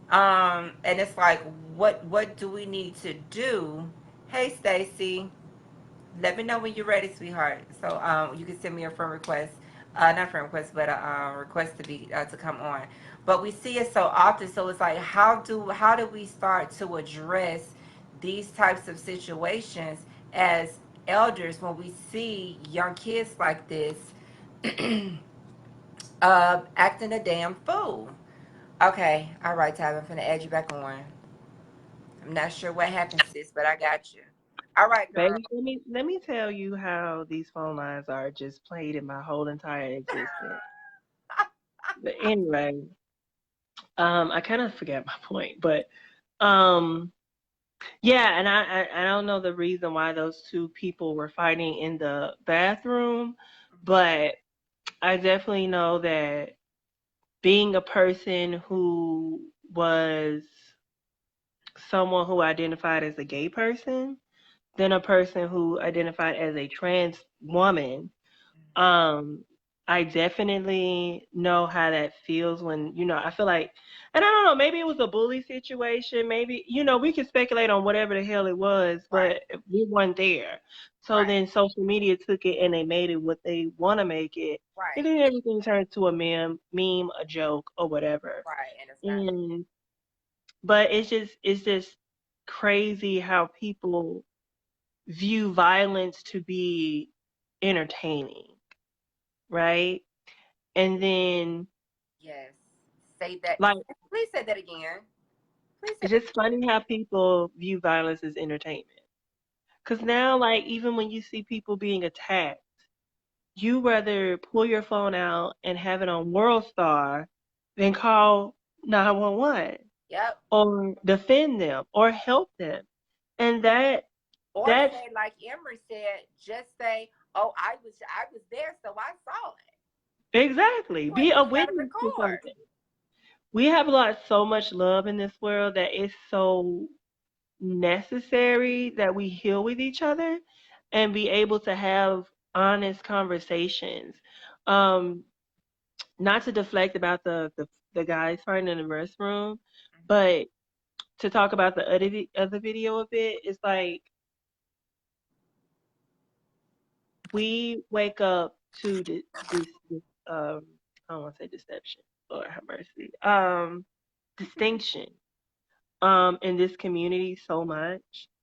Speaker 1: and it's like, what do we need to do? Hey, Stacy, let me know when you're ready, sweetheart. So you can send me a friend request, not friend request, but a request to come on. But we see it so often, so it's like, how do we start to address these types of situations as elders when we see young kids like this Acting a damn fool. Okay, all right, Tab, I'm finna add you back on. I'm not sure what happened, sis, but I got you. All right, girl.
Speaker 4: Baby, let me tell you how these phone lines are just played in my whole entire existence. But anyway, I kind of forget my point, but um, yeah, and I don't know the reason why those two people were fighting in the bathroom, but I definitely know that being a person who was someone who identified as a gay person, then a person who identified as a trans woman, um, I definitely know how that feels when, I feel like, and I don't know, maybe it was a bully situation. Maybe, we can speculate on whatever the hell it was,
Speaker 1: Right,
Speaker 4: but we weren't there. So
Speaker 1: right,
Speaker 4: then social media took it and they made it what they want to make it.
Speaker 1: right,
Speaker 4: And then everything turned to a meme, a joke, or whatever.
Speaker 1: right. And it's not.
Speaker 4: And, but it's just crazy how people view violence to be entertaining, right? And then,
Speaker 1: Yes. Say that.
Speaker 4: like,
Speaker 1: Please say that again. Please say
Speaker 4: it's
Speaker 1: that.
Speaker 4: just funny how people view violence as entertainment. Because now, like, even when you see people being attacked, you rather pull your phone out and have it on World Star than call 911
Speaker 1: Yep.
Speaker 4: or defend them or help them. And
Speaker 1: Or
Speaker 4: that's
Speaker 1: say like Emery said, just say, "Oh, I was there, so I saw it."
Speaker 4: exactly,
Speaker 1: You ain't
Speaker 4: be a
Speaker 1: even got to
Speaker 4: witness to
Speaker 1: record.
Speaker 4: something. We have so much love in this world that it's so necessary that we heal with each other and be able to have honest conversations. Um, not to deflect about the guys fighting in the restroom, but to talk about the other video a bit, it's like we wake up to this I don't want to say deception, Lord have mercy, distinction in this community so much,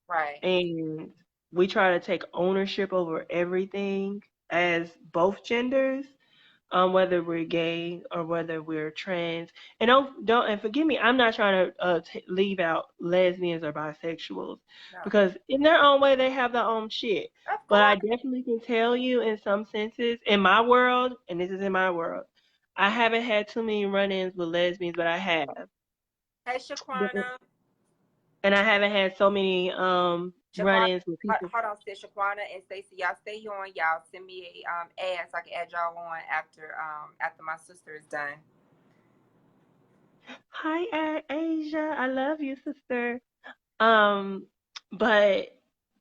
Speaker 1: Right.
Speaker 4: and we try to take ownership over everything as both genders, whether we're gay or whether we're trans. And don't and forgive me, I'm not trying to leave out lesbians or bisexuals
Speaker 1: No.
Speaker 4: because in their own way they have their own shit.
Speaker 1: Of
Speaker 4: But I
Speaker 1: course.
Speaker 4: definitely can tell you in some senses, in my world, and this is in my world, I haven't had too many run-ins with lesbians, but I have.
Speaker 1: Hey, Shaquana.
Speaker 4: And I haven't had so many
Speaker 1: Shaquana.
Speaker 4: run-ins with people.
Speaker 1: Hold on, sis. Shaquana and Stacey, y'all stay on. Y'all send me a ad so I can add y'all on after my sister is done.
Speaker 4: Hi, Asia. I love you, sister. Um, but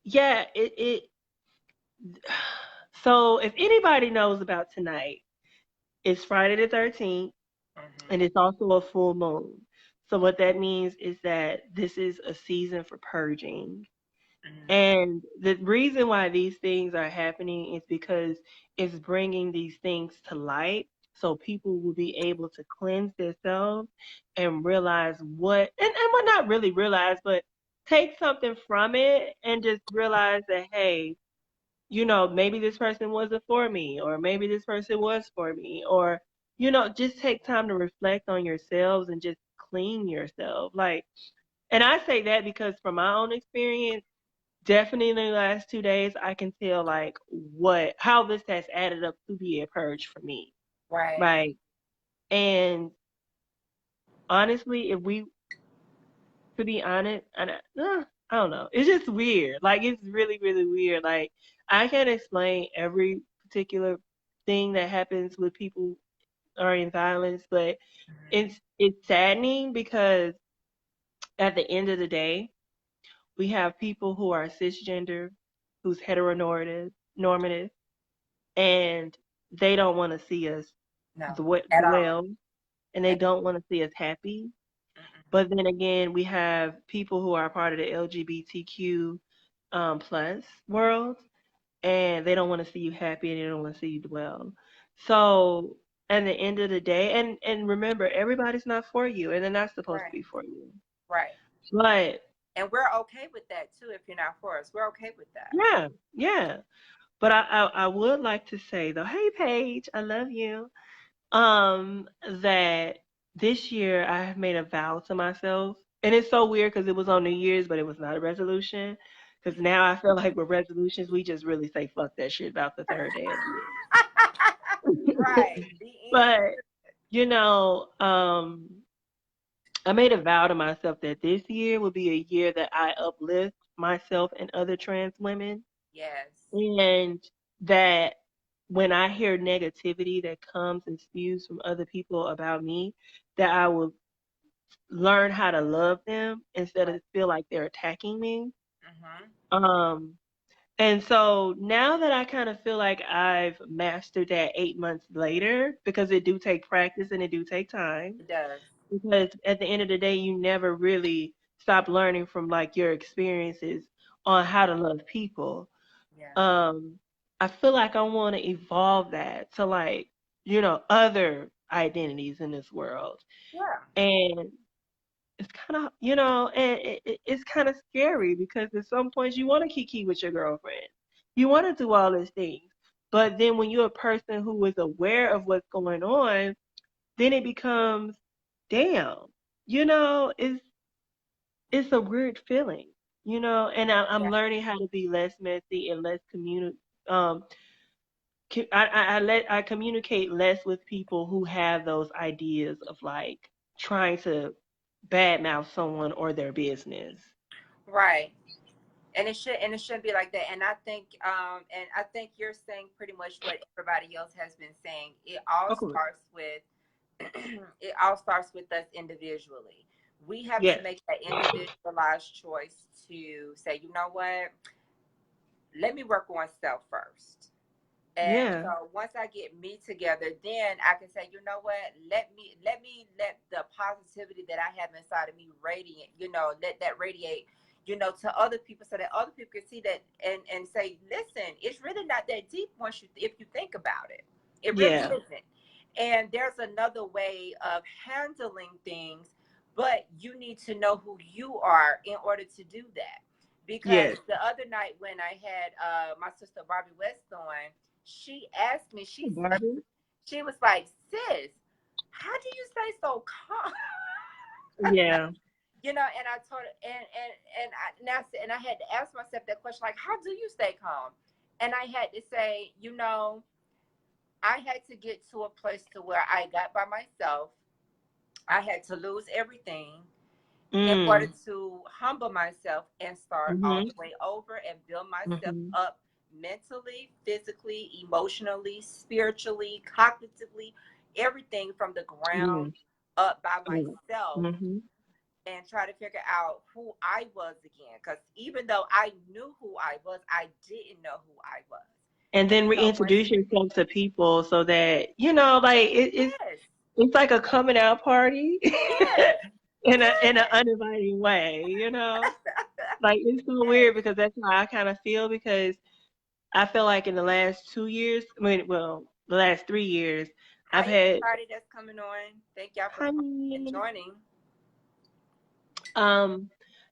Speaker 4: yeah, it so if anybody knows about tonight, it's Friday the 13th
Speaker 1: Mm-hmm.
Speaker 4: and it's also a full moon. So what that means is that this is a season for purging.
Speaker 1: Mm-hmm.
Speaker 4: And the reason why these things are happening is because it's bringing these things to light so people will be able to cleanse themselves and realize and well, not really realize, but take something from it and just realize that, hey, maybe this person wasn't for me, or maybe this person was for me, or, just take time to reflect on yourselves and just clean yourself. Like, and I say that because from my own experience, definitely in the last 2 days, I can tell like how this has added up to be a purge for me.
Speaker 1: Right.
Speaker 4: Right. And honestly, to be honest, and I don't know, it's just weird. Like, it's really, really weird. Like, I can't explain every particular thing that happens with people are in violence, but
Speaker 1: Mm-hmm.
Speaker 4: it's saddening because at the end of the day, we have people who are cisgender, who's normative, and they don't want to see us
Speaker 1: No, at all.
Speaker 4: dwell, and they
Speaker 1: And,
Speaker 4: don't want to see us happy.
Speaker 1: mm-mm.
Speaker 4: But then again, we have people who are part of the LGBTQ plus world, and they don't want to see you happy, and they don't want to see you dwell. So at the end of the day, and remember, everybody's not for you, and they're not supposed to
Speaker 1: Right.
Speaker 4: be for you.
Speaker 1: Right.
Speaker 4: But
Speaker 1: And we're okay with that too. If you're not for us, we're okay with that.
Speaker 4: yeah, yeah. But I would like to say though, hey Paige, I love you. That this year I have made a vow to myself, and it's so weird because it was on New Year's, but it was not a resolution. Because now I feel like with resolutions, we just really say fuck that shit about the third day of the year.
Speaker 1: Right. The end.
Speaker 4: But you know, I made a vow to myself that this year will be a year that I uplift myself and other trans women,
Speaker 1: Yes.
Speaker 4: and that when I hear negativity that comes and spews from other people about me, that I will learn how to love them instead
Speaker 1: Right.
Speaker 4: of feel like they're attacking me.
Speaker 1: Mm-hmm.
Speaker 4: Um, and so now that I kind of feel like I've mastered that 8 months later, because it do take practice and it do take time,
Speaker 1: It does.
Speaker 4: because at the end of the day, you never really stop learning from like your experiences on how to love people.
Speaker 1: Yeah.
Speaker 4: um I feel like I want to evolve that to like, other identities in this world.
Speaker 1: Yeah.
Speaker 4: And it's kind of, and it's kind of scary because at some points you want to kiki with your girlfriend. You want to do all these things. But then when you're a person who is aware of what's going on, then it becomes, damn, it's a weird feeling, and I'm
Speaker 1: Yeah.
Speaker 4: learning how to be less messy and less um I communicate less with people who have those ideas of like trying to badmouth someone or their business.
Speaker 1: Right. And it shouldn't be like that. And I think you're saying pretty much what everybody else has been saying. It all
Speaker 4: Okay.
Speaker 1: starts with it all starts with us individually. We have to
Speaker 4: Yes.
Speaker 1: make that individualized choice to say, you know what, let me work on self first. And
Speaker 4: Yeah.
Speaker 1: so once I get me together, then I can say, you know what, let the positivity that I have inside of me radiate, let that radiate, to other people so that other people can see that and say, listen, it's really not that deep if you think about it. It really
Speaker 4: Yeah.
Speaker 1: isn't. And there's another way of handling things, but you need to know who you are in order to do that. Because
Speaker 4: Yes.
Speaker 1: the other night when I had my sister Barbie West on, she asked me,
Speaker 4: Barbie.
Speaker 1: she was like, sis, how do you stay so calm?
Speaker 4: Yeah.
Speaker 1: And I told her, and I had to ask myself that question, like, how do you stay calm? And I had to say, I had to get to a place to where I got by myself. I had to lose everything in order
Speaker 4: Mm.
Speaker 1: to humble myself and start all
Speaker 4: Mhm.
Speaker 1: the way over and build myself
Speaker 4: Mhm.
Speaker 1: up mentally, physically, emotionally, spiritually, cognitively, everything from the ground
Speaker 4: Mm.
Speaker 1: up by
Speaker 4: Mm.
Speaker 1: myself,
Speaker 4: Mhm.
Speaker 1: and try to figure out who I was again. Because even though I knew who I was, I didn't know who I was.
Speaker 4: And
Speaker 1: And
Speaker 4: then
Speaker 1: so once,
Speaker 4: reintroduce yourself to people so that like
Speaker 1: yes,
Speaker 4: it's like a coming out party
Speaker 1: yes,
Speaker 4: in an
Speaker 1: yes.
Speaker 4: uninviting way. Like it's so
Speaker 1: Yes.
Speaker 4: weird because that's how I kind of feel, because I feel like in the last 2 years, I mean, well, the last 3 years, I've
Speaker 1: Hi,
Speaker 4: had,
Speaker 1: everybody that's coming on. Thank y'all for coming and
Speaker 4: honey,
Speaker 1: joining.
Speaker 4: um,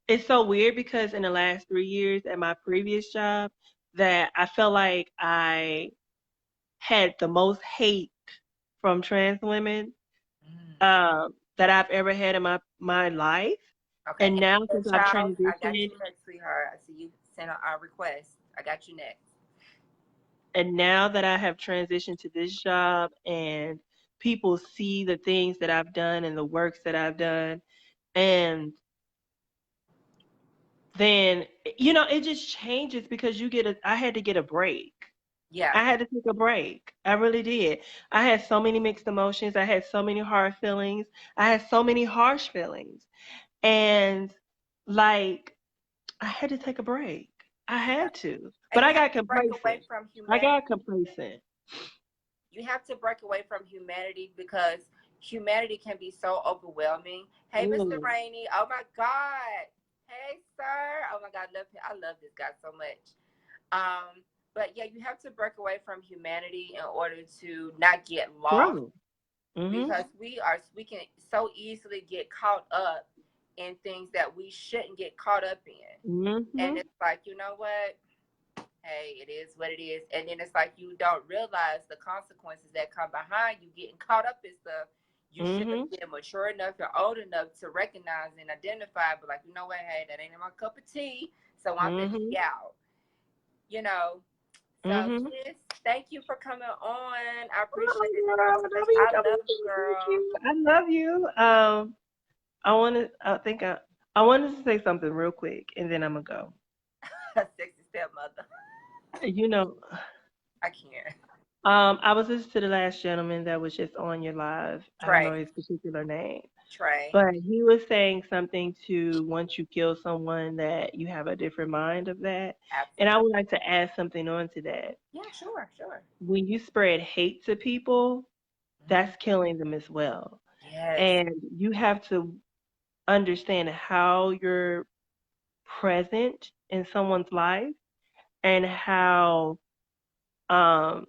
Speaker 4: it's so weird because in the last 3 years at my previous job, that I felt like I had the most hate from trans women
Speaker 1: Mm.
Speaker 4: that I've ever had in my life.
Speaker 1: Okay,
Speaker 4: And now
Speaker 1: and
Speaker 4: since I've
Speaker 1: Charles, I got
Speaker 4: transitioned,
Speaker 1: you next, sweetheart. I see you sent a request. I got you next.
Speaker 4: and now that I have transitioned to this job and people see the things that I've done and the works that I've done, and then it just changes because I had to get a break.
Speaker 1: Yeah.
Speaker 4: I had to take a break. I really did. I had so many mixed emotions. I had so many hard feelings. I had so many harsh feelings. And like I had to take a break. I
Speaker 1: Yeah.
Speaker 4: had to. But
Speaker 1: And
Speaker 4: I
Speaker 1: you have
Speaker 4: got
Speaker 1: to break away
Speaker 4: complacent.
Speaker 1: from
Speaker 4: I
Speaker 1: humanity.
Speaker 4: got complacent.
Speaker 1: You have to break away from humanity because humanity can be so overwhelming. Hey, Mr.
Speaker 4: Mm.
Speaker 1: Rainey. Oh my God. Hey, sir. Oh my God, I love this guy so much. But yeah, you have to break away from humanity in order to not get lost,
Speaker 4: True. Mm-hmm.
Speaker 1: because we can so easily get caught up in things that we shouldn't get caught up in. And
Speaker 4: Mm-hmm.
Speaker 1: it's like, you know what? hey, it is what it is. And then it's like you don't realize the consequences that come behind you getting caught up in stuff. You should have been mature enough or old enough to recognize and identify, but like, you know what, hey, that ain't my cup of tea, so I'm gonna be out. You know. So sis, thank you for coming on. I appreciate it so much. I love you, girl.
Speaker 4: I love you. I wanted to say something real quick, and then I'm gonna go.
Speaker 1: Sexy stepmother.
Speaker 4: You know,
Speaker 1: I can't.
Speaker 4: I was listening to the last gentleman that was just on your live. I don't know
Speaker 1: Trey.
Speaker 4: his particular name,
Speaker 1: Trey.
Speaker 4: but he was saying something to once you kill someone that you have a different mind of that.
Speaker 1: Absolutely.
Speaker 4: And I would like to add something on to that.
Speaker 1: Yeah, sure.
Speaker 4: When you spread hate to people, that's killing them as well.
Speaker 1: Yes.
Speaker 4: And you have to understand how you're present in someone's life and how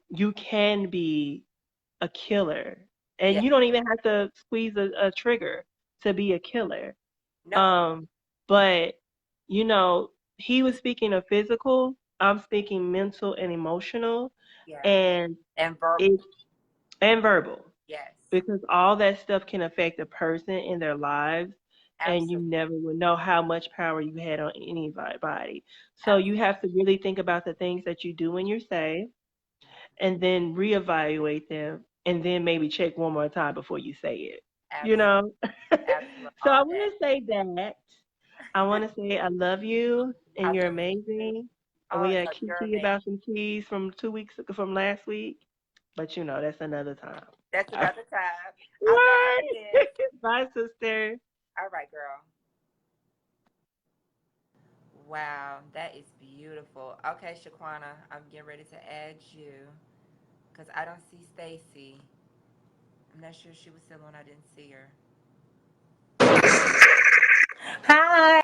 Speaker 4: you can be a killer. And you don't even have to squeeze a trigger to be a killer.
Speaker 1: No.
Speaker 4: But, you know, he was speaking of physical. I'm speaking mental and emotional.
Speaker 1: Yeah.
Speaker 4: And
Speaker 1: verbal.
Speaker 4: And verbal.
Speaker 1: Yes.
Speaker 4: Because all that stuff can affect a person in their lives. Absolutely. And you never would know how much power you had on anybody. So you have to really think about the things that you do and you say, and then reevaluate them, and then maybe check one more time before you say it. Absolutely. You know? So I want to say that. I want to say I love you, and you're amazing. And we got Kiki about some keys from from last week. But you know, that's another time.
Speaker 1: That's another time.
Speaker 4: What? Bye, sister.
Speaker 1: All right, girl. Wow, that is beautiful. Okay, Shaquana, I'm getting ready to add you because I don't see Stacy. I'm not sure she was still on. I didn't see her.
Speaker 5: Hi.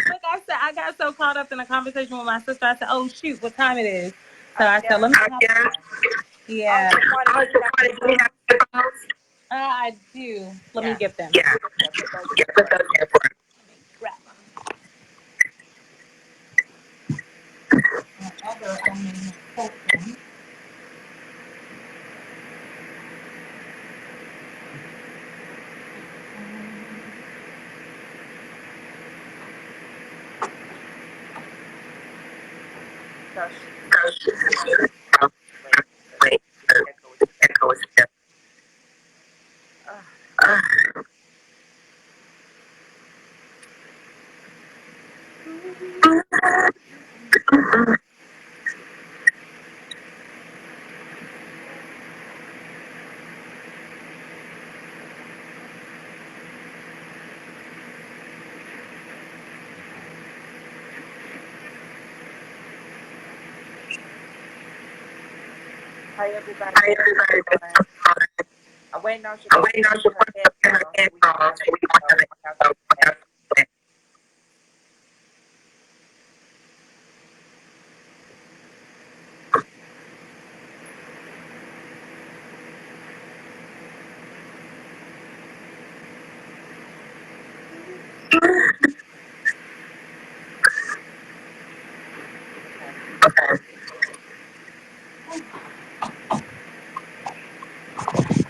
Speaker 5: Look, I got so caught up in a conversation with my sister. I said, "Oh shoot, what time it is?" So I said, "Let me." Yeah. I do. Let me get them. Yeah. Put those here for me. Grab them.
Speaker 1: Hi, everybody. I'm waiting on you.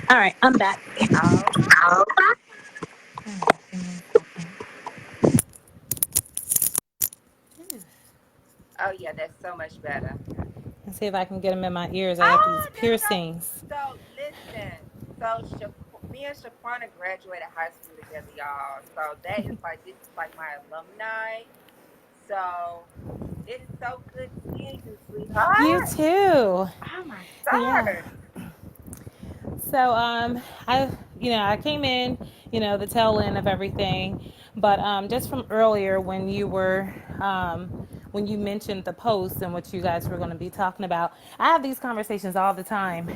Speaker 5: All right, I'm back.
Speaker 1: Oh yeah, that's so much better.
Speaker 5: Let's see if I can get them in my ears. I have these piercings.
Speaker 1: So listen, me and Shaquana graduated high school together, y'all. So this is like my alumni. So it is so good seeing you, sweetheart.
Speaker 5: You too.
Speaker 1: Oh my God.
Speaker 5: Yeah. So I came in, the tail end of everything, but just from earlier when you were when you mentioned the post and what you guys were going to be talking about, I have these conversations all the time,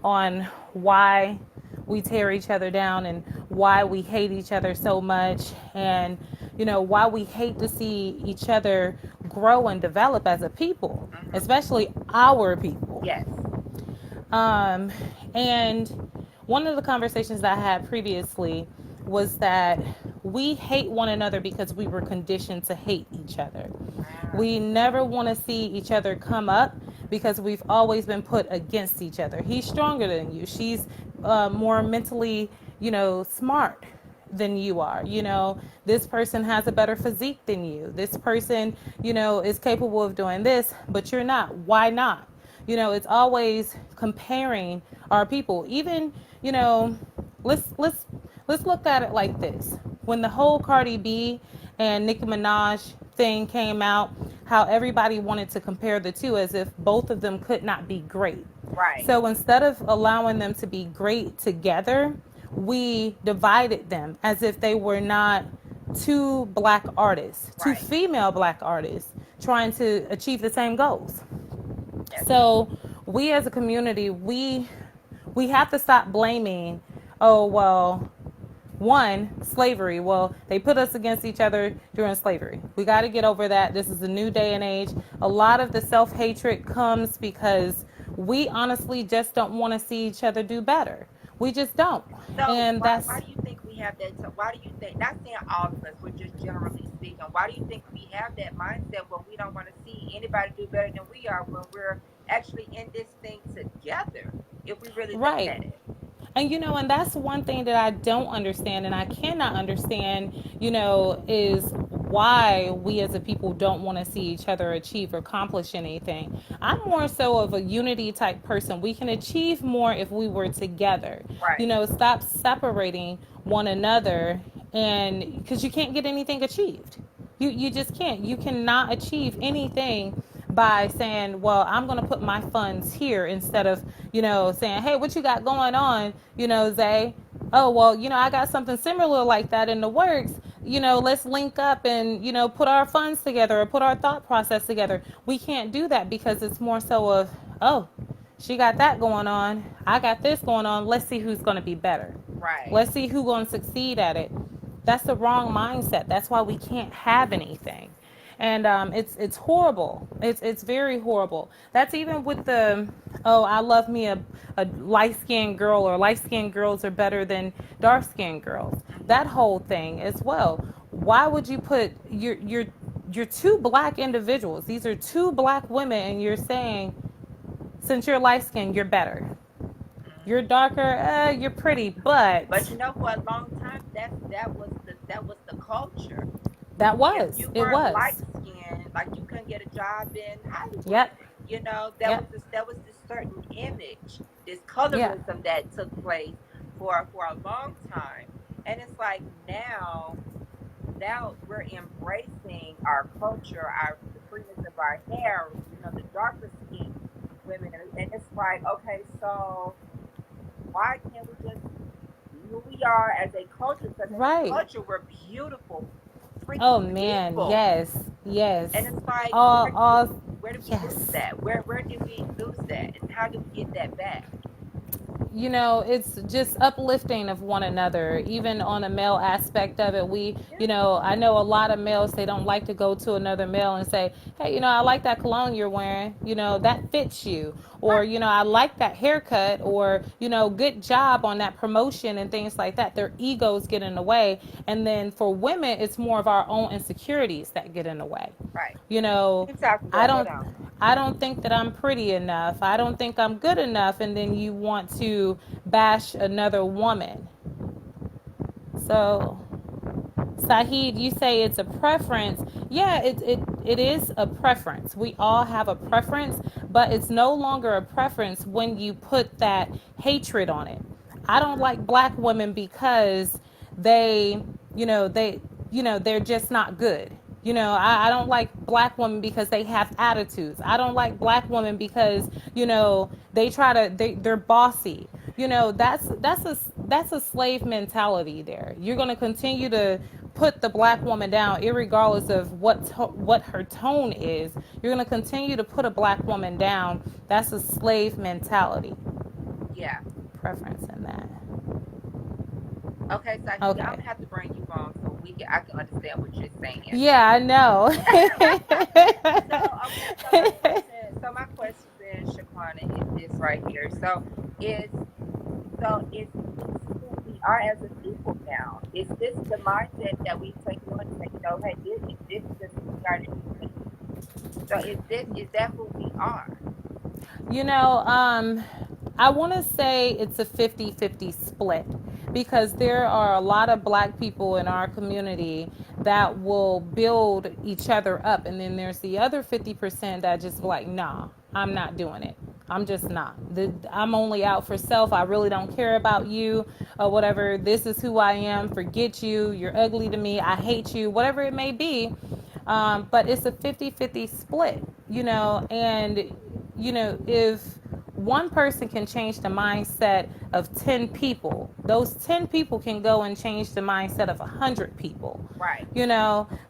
Speaker 5: on why we tear each other down and why we hate each other so much, and why we hate to see each other grow and develop as a people, especially our people.
Speaker 1: Yes.
Speaker 5: And one of the conversations that I had previously was that we hate one another because we were conditioned to hate each other.
Speaker 1: Wow.
Speaker 5: We never want to see each other come up because we've always been put against each other. He's stronger than you. She's more mentally, smart than you are. This person has a better physique than you. This person, is capable of doing this, but you're not. Why not? It's always comparing our people. Even, let's look at it like this. When the whole Cardi B and Nicki Minaj thing came out, how everybody wanted to compare the two as if both of them could not be great.
Speaker 1: Right.
Speaker 5: So instead of allowing them to be great together, we divided them as if they were not two black artists, two
Speaker 1: Right.
Speaker 5: female black artists trying to achieve the same goals.
Speaker 1: Yes.
Speaker 5: So we as a community, we have to stop blaming, oh, well, one, slavery. Well, they put us against each other during slavery. We got to get over that. This is a new day and age. A lot of the self-hatred comes because we honestly just don't want to see each other do better. We just don't.
Speaker 1: So
Speaker 5: And
Speaker 1: why do you think we have that? So why do you think, not saying all of us, but just generally speaking, why do you think we have that mindset where we don't want to see anybody do better than we are when we're actually in this thing together? If we really look
Speaker 5: right.
Speaker 1: at it.
Speaker 5: And that's one thing that I don't understand and I cannot understand, is why we as a people don't want to see each other achieve or accomplish anything. I'm more so of a unity type person. We can achieve more if we were together.
Speaker 1: Right.
Speaker 5: Stop separating one another, and because you can't get anything achieved. You just can't. You cannot achieve anything by saying, well, I'm going to put my funds here instead of, saying, hey, what you got going on, Zay? Oh, well, I got something similar like that in the works. Let's link up and, put our funds together or put our thought process together. We can't do that because it's more so of, oh, she got that going on. I got this going on. Let's see who's going to be better.
Speaker 1: Right.
Speaker 5: Let's see who's going to succeed at it. That's the wrong mindset. That's why we can't have anything. And it's horrible. It's very horrible. That's even with the, oh, I love me a light-skinned girl, or light-skinned girls are better than dark-skinned girls. That whole thing as well. Why would you put you're two black individuals? These are two black women, and you're saying, since you're light-skinned, you're better. You're darker, you're pretty, but
Speaker 1: for a long time that was the culture.
Speaker 5: That was.
Speaker 1: If you
Speaker 5: It
Speaker 1: weren't
Speaker 5: was.
Speaker 1: light skinned, like you couldn't get a job in Hollywood.
Speaker 5: Yep.
Speaker 1: That was this certain image, this colorism that took place for a long time. And it's like now we're embracing our culture, the freeness of our hair, the darker skinned women, and it's like, okay, so why can't we just be who we are as a culture? Because as a culture, we're beautiful.
Speaker 5: Oh man,
Speaker 1: people.
Speaker 5: yes.
Speaker 1: And it's like, where did we lose that? Where did we lose that? And how did we get that back?
Speaker 5: It's just uplifting of one another, even on a male aspect of it. I know a lot of males, they don't like to go to another male and say, hey, I like that cologne you're wearing, that fits you. Or, I like that haircut, or, good job on that promotion and things like that. Their egos get in the way. And then for women, it's more of our own insecurities that get in the way.
Speaker 1: Right.
Speaker 5: I don't think that I'm pretty enough. I don't think I'm good enough. And then you want to bash another woman. So, Sahid, you say it's a preference. Yeah, it is a preference. We all have a preference, but it's no longer a preference when you put that hatred on it. I don't like black women because they're just not good. I don't like black women because they have attitudes. I don't like black women because, they're bossy. That's a slave mentality there. You're going to continue to put the black woman down irregardless of what her tone is. You're going to continue to put a black woman down. That's a slave mentality.
Speaker 1: Yeah.
Speaker 5: Preference in that.
Speaker 1: Okay, so I'm gonna have to bring you on so I can understand what you're saying.
Speaker 5: Yeah, I know.
Speaker 1: So my question then, Shaquana, is this right here. So it's who we are as a people now. It's this is the mindset that we take on and say, hey, this is just who we are. So is that who we are?
Speaker 5: I want to say it's a 50-50 split because there are a lot of black people in our community that will build each other up. And then there's the other 50% that just be like, nah, I'm not doing it. I'm just not. I'm only out for self. I really don't care about you or whatever. This is who I am. Forget you. You're ugly to me. I hate you, whatever it may be. But it's a 50-50 split, and, if one person can change the mindset of 10 people, those 10 people can go and change the mindset of 100 people.
Speaker 1: Right.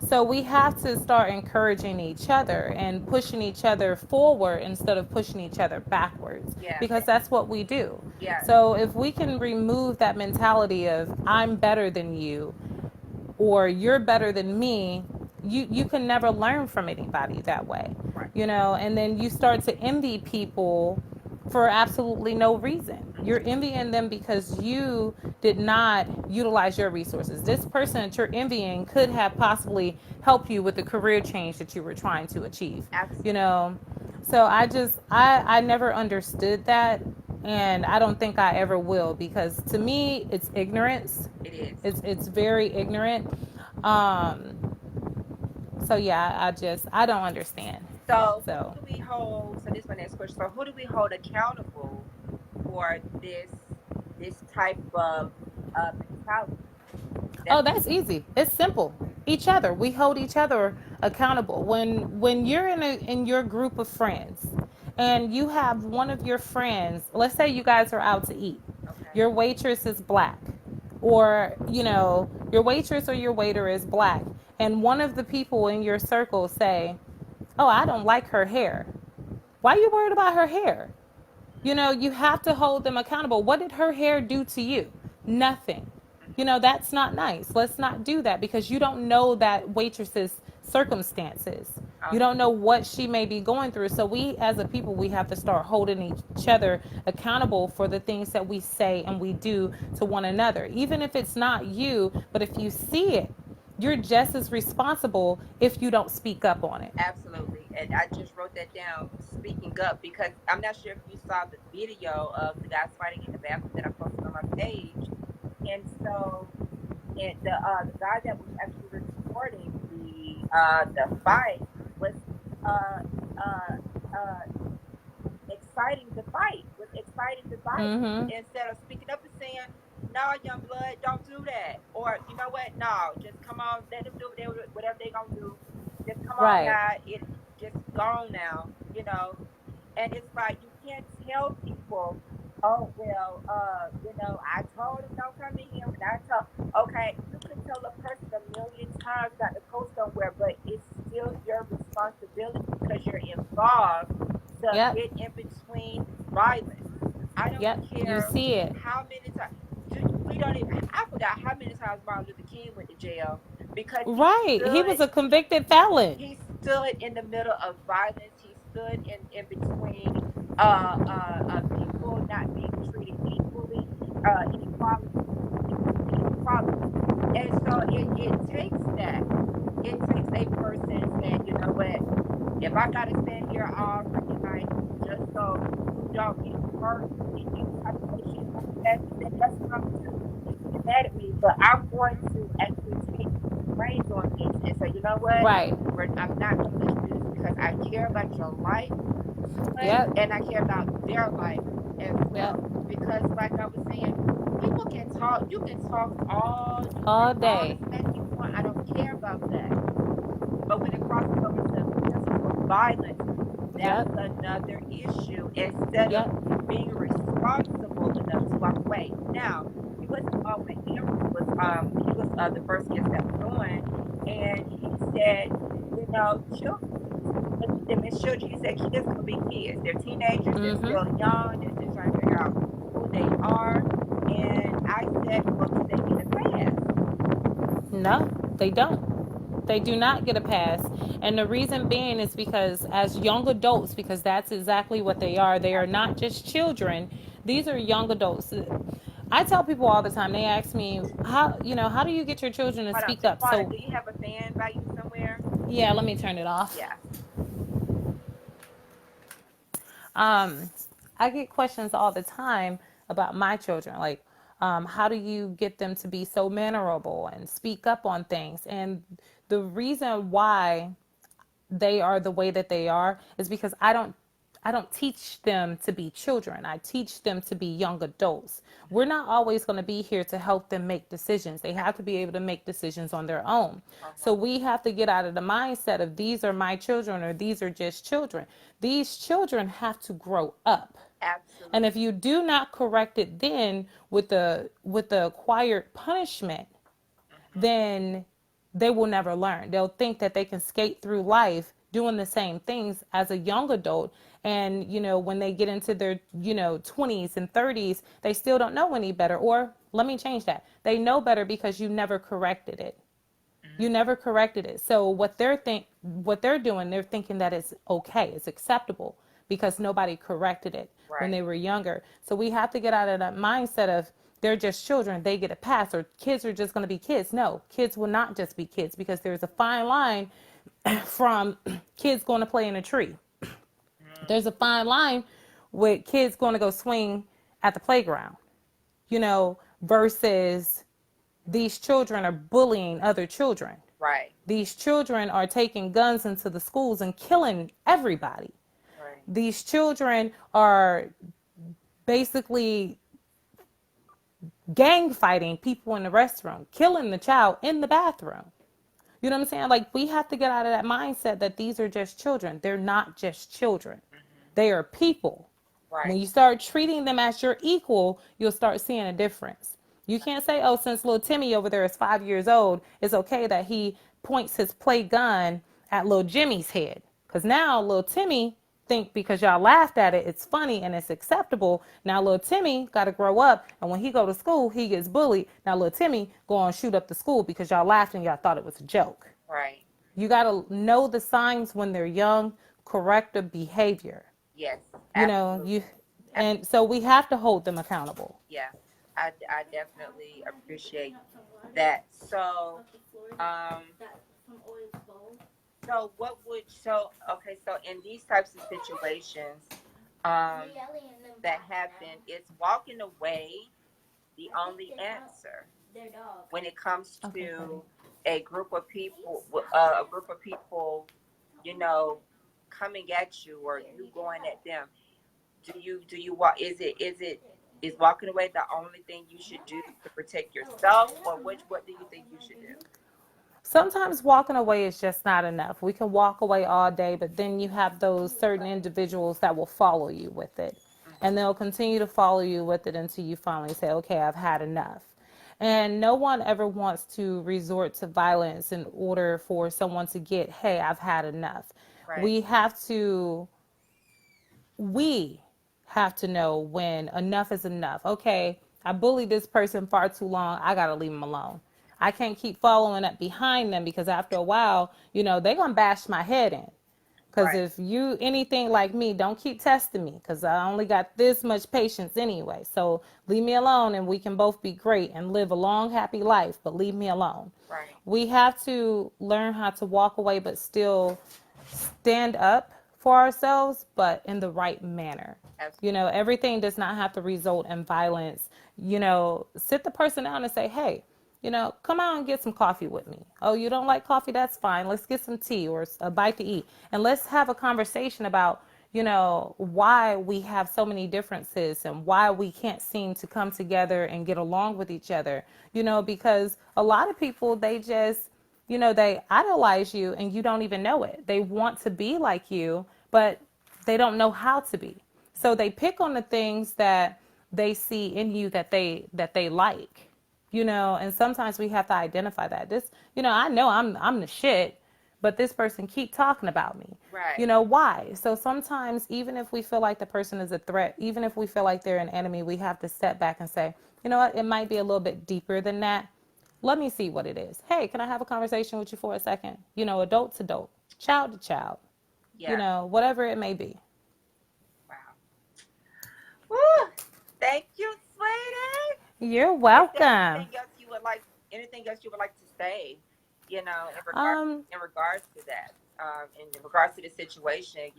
Speaker 5: So we have to start encouraging each other and pushing each other forward instead of pushing each other backwards.
Speaker 1: Yeah.
Speaker 5: Because that's what we do.
Speaker 1: Yeah.
Speaker 5: So if we can remove that mentality of I'm better than you or you're better than me, you can never learn from anybody that way.
Speaker 1: Right.
Speaker 5: And then you start to envy people for absolutely no reason. You're envying them because you did not utilize your resources. This person that you're envying could have possibly helped you with the career change that you were trying to achieve.
Speaker 1: Absolutely.
Speaker 5: So I never understood that, and I don't think I ever will, because to me it's ignorance.
Speaker 1: It is.
Speaker 5: It's very ignorant. So yeah, I don't understand.
Speaker 1: So who do we hold? So this is my next question. So who do we hold accountable for this type of mentality?
Speaker 5: That's easy. It's simple. Each other. We hold each other accountable. When you're in your group of friends, and you have one of your friends, let's say you guys are out to eat.
Speaker 1: Okay.
Speaker 5: Your waitress is black, or your waitress or your waiter is black, and one of the people in your circle say, oh, I don't like her hair. Why are you worried about her hair? You have to hold them accountable. What did her hair do to you? Nothing. That's not nice. Let's not do that, because you don't know that waitress's circumstances. You don't know what she may be going through. So we, as a people, we have to start holding each other accountable for the things that we say and we do to one another. Even if it's not you, but if you see it, you're just as responsible if you don't speak up on it.
Speaker 1: Absolutely. And I just wrote that down, speaking up, because I'm not sure if you saw the video of the guys fighting in the bathroom that I posted on my page. And so, the guy that was actually recording the fight was exciting the fight.
Speaker 5: Mm-hmm.
Speaker 1: Instead of speaking up and saying, no, young blood, don't do that. Or, you know what? No, just come on, let them do whatever they're going to do. Just come on, guy. It's just gone now, And it's like, you can't tell people, oh, well, I told him don't come in here. Okay, you can tell a person a million times not to go somewhere, but it's still your responsibility because you're involved to get in between violence. I don't care.
Speaker 5: You see it.
Speaker 1: How many times. I forgot how many times Martin Luther King went to jail because
Speaker 5: he was a convicted felon.
Speaker 1: He stood in the middle of violence. He stood in between people not being treated equally, inequality. And so it takes that. It takes a person saying, you know what, if I gotta stand here all fucking night just so you don't get hurt in any type of shit like that, then that's what I'm gonna do. Get mad at me, but I'm going to actually take reins on this and say, you know what?
Speaker 5: Right.
Speaker 1: I'm not gonna let you do this because I care about your life. And I care about their life as well. Because like I was saying, people can talk, you can talk all
Speaker 5: day.
Speaker 1: I don't care about that. But when it crosses over to physical violence, that's another issue. Instead of being responsible enough to walk away. Now, he wasn't always Emory he was the first guest that was on, and he said, children, he said kids will be kids. They're teenagers, they're still young, they're still trying to figure out who they are. And I said, well, do they get a pass?
Speaker 5: No, they don't. They do not get a pass. And the reason being is because as young adults, because that's exactly what they are not just children, these are young adults. I tell people all the time, they ask me, how do you get your children to
Speaker 1: Hold on,
Speaker 5: speak up?
Speaker 1: Jaquana,
Speaker 5: So,
Speaker 1: do you have a fan by you somewhere?
Speaker 5: yeah, let me turn it off.
Speaker 1: Yeah.
Speaker 5: Um, I get questions all the time about my children, like, how do you get them to be so mannerable and speak up on things? And the reason why they are the way that they are is because I don't teach them to be children. I teach them to be young adults. We're not always going to be here to help them make decisions. They have to be able to make decisions on their own. So we have to get out of the mindset of these are my children or these are just children. These children have to grow up. And
Speaker 1: Absolutely.
Speaker 5: if you do not correct it then with the acquired punishment, then they will never learn. They'll think that they can skate through life doing the same things as a young adult. And, when they get into their, 20s and 30s, they still don't know any better. Or let me change that. They know better because you never corrected it. You never corrected it. So what they're doing, they're thinking that it's okay, it's acceptable because nobody corrected it when
Speaker 1: Right.
Speaker 5: they were younger. So we have to get out of that mindset of they're just children, they get a pass, or kids are just going to be kids. No, kids will not just be kids because there's a fine line from kids going to play in a tree. There's a fine line with kids going to go swing at the playground, versus these children are bullying other children.
Speaker 1: Right.
Speaker 5: These children are taking guns into the schools and killing everybody.
Speaker 1: Right.
Speaker 5: These children are basically gang fighting people in the restroom, killing the child in the bathroom. You know what I'm saying? Like, we have to get out of that mindset that these are just children. They're not just children. They are people. When
Speaker 1: Right.
Speaker 5: you start treating them as your equal, you'll start seeing a difference. You can't say, oh, since little Timmy over there is 5 years old, it's okay that he points his play gun at little Jimmy's head. Because now little Timmy think because y'all laughed at it, it's funny and it's acceptable. Now little Timmy got to grow up, and when he go to school, he gets bullied. Now little Timmy go and shoot up the school because y'all laughed and y'all thought it was a joke.
Speaker 1: Right.
Speaker 5: You got to know the signs when they're young, correct the behavior.
Speaker 1: Yes.
Speaker 5: You know,
Speaker 1: Absolutely.
Speaker 5: and so we have to hold them accountable.
Speaker 1: Yeah. I definitely appreciate that. So, um, so in these types of situations, um, that happen, is walking away the only answer when it comes
Speaker 5: Okay, buddy.
Speaker 1: to a group of people, you know, coming at you or you going at them? Do you walk? Is walking away the only thing you should do to protect yourself, or what do you think you should do?
Speaker 5: Sometimes walking away is just not enough. We can walk away all day, but then you have those certain individuals that will follow you with it. And they'll continue to follow you with it until you finally say, okay, I've had enough. And no one ever wants to resort to violence in order for someone to get, hey, I've had enough.
Speaker 1: Right.
Speaker 5: We have to we have to know when enough is enough. Okay, I bullied this person far too long. I got to leave them alone. I can't keep following up behind them because after a while, they're going to bash my head in. Because
Speaker 1: Right.
Speaker 5: if you anything like me, don't keep testing me because I only got this much patience anyway. So leave me alone and we can both be great and live a long, happy life, but leave me alone.
Speaker 1: Right.
Speaker 5: We have to learn how to walk away but still stand up for ourselves, but in the right manner.
Speaker 1: Absolutely.
Speaker 5: Everything does not have to result in violence. Sit the person down and say, hey, come out and get some coffee with me. Oh, you don't like coffee? That's fine. Let's get some tea or a bite to eat. And let's have a conversation about, why we have so many differences and why we can't seem to come together and get along with each other. Because a lot of people, they just, they idolize you and you don't even know it. They want to be like you, but they don't know how to be. So they pick on the things that they see in you that they like. And sometimes we have to identify that. I know I'm the shit, but this person keep talking about me.
Speaker 1: Right.
Speaker 5: Why? So sometimes even if we feel like the person is a threat, even if we feel like they're an enemy, we have to step back and say, you know what, it might be a little bit deeper than that. Let me see what it is. Hey, can I have a conversation with you for a second? Adult to adult, child to child,
Speaker 1: Yeah.
Speaker 5: whatever it may be.
Speaker 1: Wow. Woo! Thank you, sweetie.
Speaker 5: You're
Speaker 1: Is there
Speaker 5: welcome.
Speaker 1: anything else you would like to say? You know,
Speaker 5: Um,
Speaker 1: in regards to that, in regards to the situation,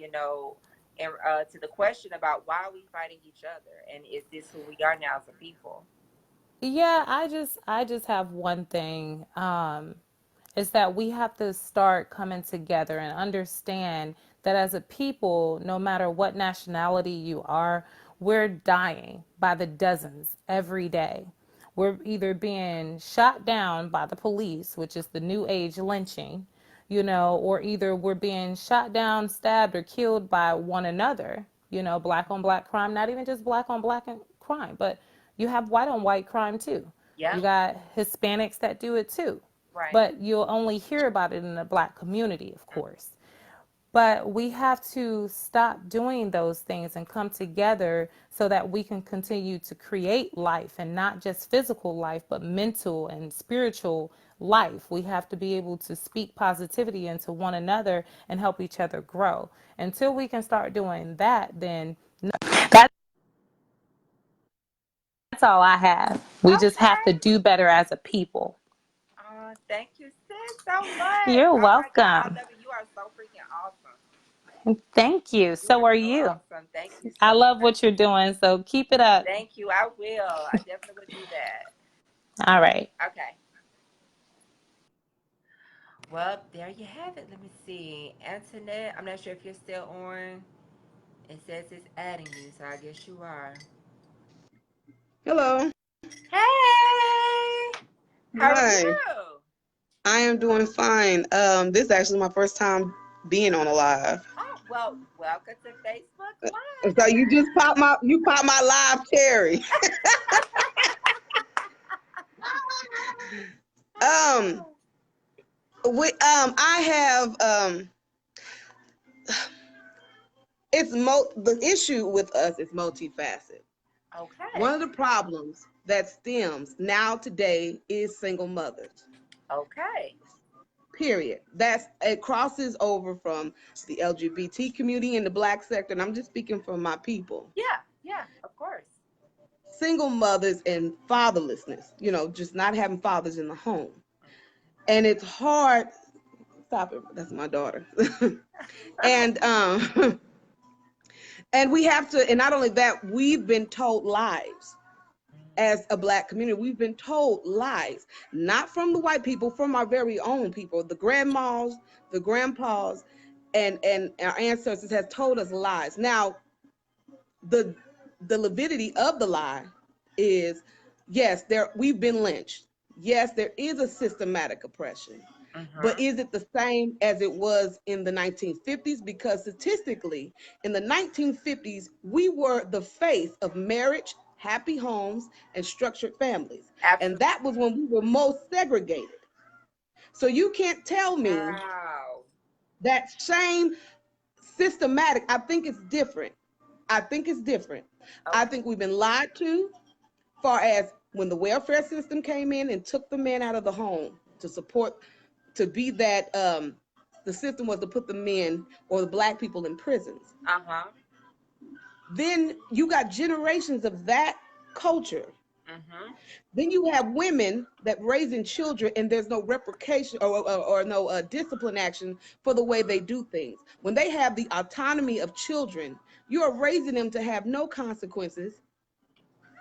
Speaker 1: and to the question about why are we fighting each other, and is this who we are now as a people?
Speaker 5: yeah, I just have one thing. Is that we have to start coming together and understand that as a people, no matter what nationality you are, we're dying by the dozens every day. We're either being shot down by the police, which is the new age lynching, or either we're being shot down, stabbed, or killed by one another. Black on black crime, not even just black on black crime, but you have white on white crime too.
Speaker 1: Yeah,
Speaker 5: You got Hispanics that do it too,
Speaker 1: right.
Speaker 5: but you'll only hear about it in the black community, of course. But we have to stop doing those things and come together so that we can continue to create life, and not just physical life, but mental and spiritual life. We have to be able to speak positivity into one another and help each other grow. Until we can start doing that, then that's all I have. We just have to
Speaker 1: Okay.
Speaker 5: do better as a people.
Speaker 1: Thank you, sis, so much.
Speaker 5: You're
Speaker 1: Oh my God, I
Speaker 5: welcome.
Speaker 1: love it. You are so freaking awesome.
Speaker 5: Thank you.
Speaker 1: You
Speaker 5: So
Speaker 1: are
Speaker 5: are
Speaker 1: so
Speaker 5: you.
Speaker 1: awesome. Thank you
Speaker 5: I
Speaker 1: so
Speaker 5: love
Speaker 1: much.
Speaker 5: what you're doing, so keep it up.
Speaker 1: Thank you. I will. I definitely will do that.
Speaker 5: All right.
Speaker 1: Okay. Well, there you have it. Let me see. Antoinette, I'm not sure if you're still on. It says it's adding you, so I guess you are.
Speaker 6: Hello.
Speaker 1: Hey! How are
Speaker 6: Hi.
Speaker 1: you?
Speaker 6: I am doing fine. This is actually my first time being on a live.
Speaker 1: Oh, well, welcome to Facebook
Speaker 6: So you just
Speaker 1: Live.
Speaker 6: popped my live cherry. Um, I have the issue with us is multifaceted.
Speaker 1: Okay.
Speaker 6: One of the problems that stems now today is single mothers.
Speaker 1: Okay.
Speaker 6: Period. It crosses over from the LGBT community and the Black sector, and I'm just speaking for my people.
Speaker 1: Yeah, yeah, of course.
Speaker 6: Single mothers and fatherlessness, just not having fathers in the home. And it's hard. Stop it. That's my daughter. and and we have to, and not only that, we've been told lies as a Black community. We've been told lies, not from the white people, from our very own people, the grandmas, the grandpas, and our ancestors has told us lies. Now, the lividity of the lie is, yes, we've been lynched. Yes, there is a systematic oppression. But is it the same as it was in the 1950s? Because statistically, in the 1950s, we were the face of marriage, happy homes, and structured families. And
Speaker 1: Absolutely.
Speaker 6: that was when we were most segregated. So you can't tell me
Speaker 1: Wow.
Speaker 6: that same systematic. I think it's different. I think it's different. I
Speaker 1: Okay.
Speaker 6: think we've been lied to, far as when the welfare system came in and took the men out of the home to support, to be that the system was to put the men or the Black people in prisons.
Speaker 1: Uh-huh.
Speaker 6: Then you got generations of that culture.
Speaker 1: Mm-hmm.
Speaker 6: Then you have women that raising children and there's no replication or no discipline action for the way they do things. When they have the autonomy of children, you are raising them to have no consequences.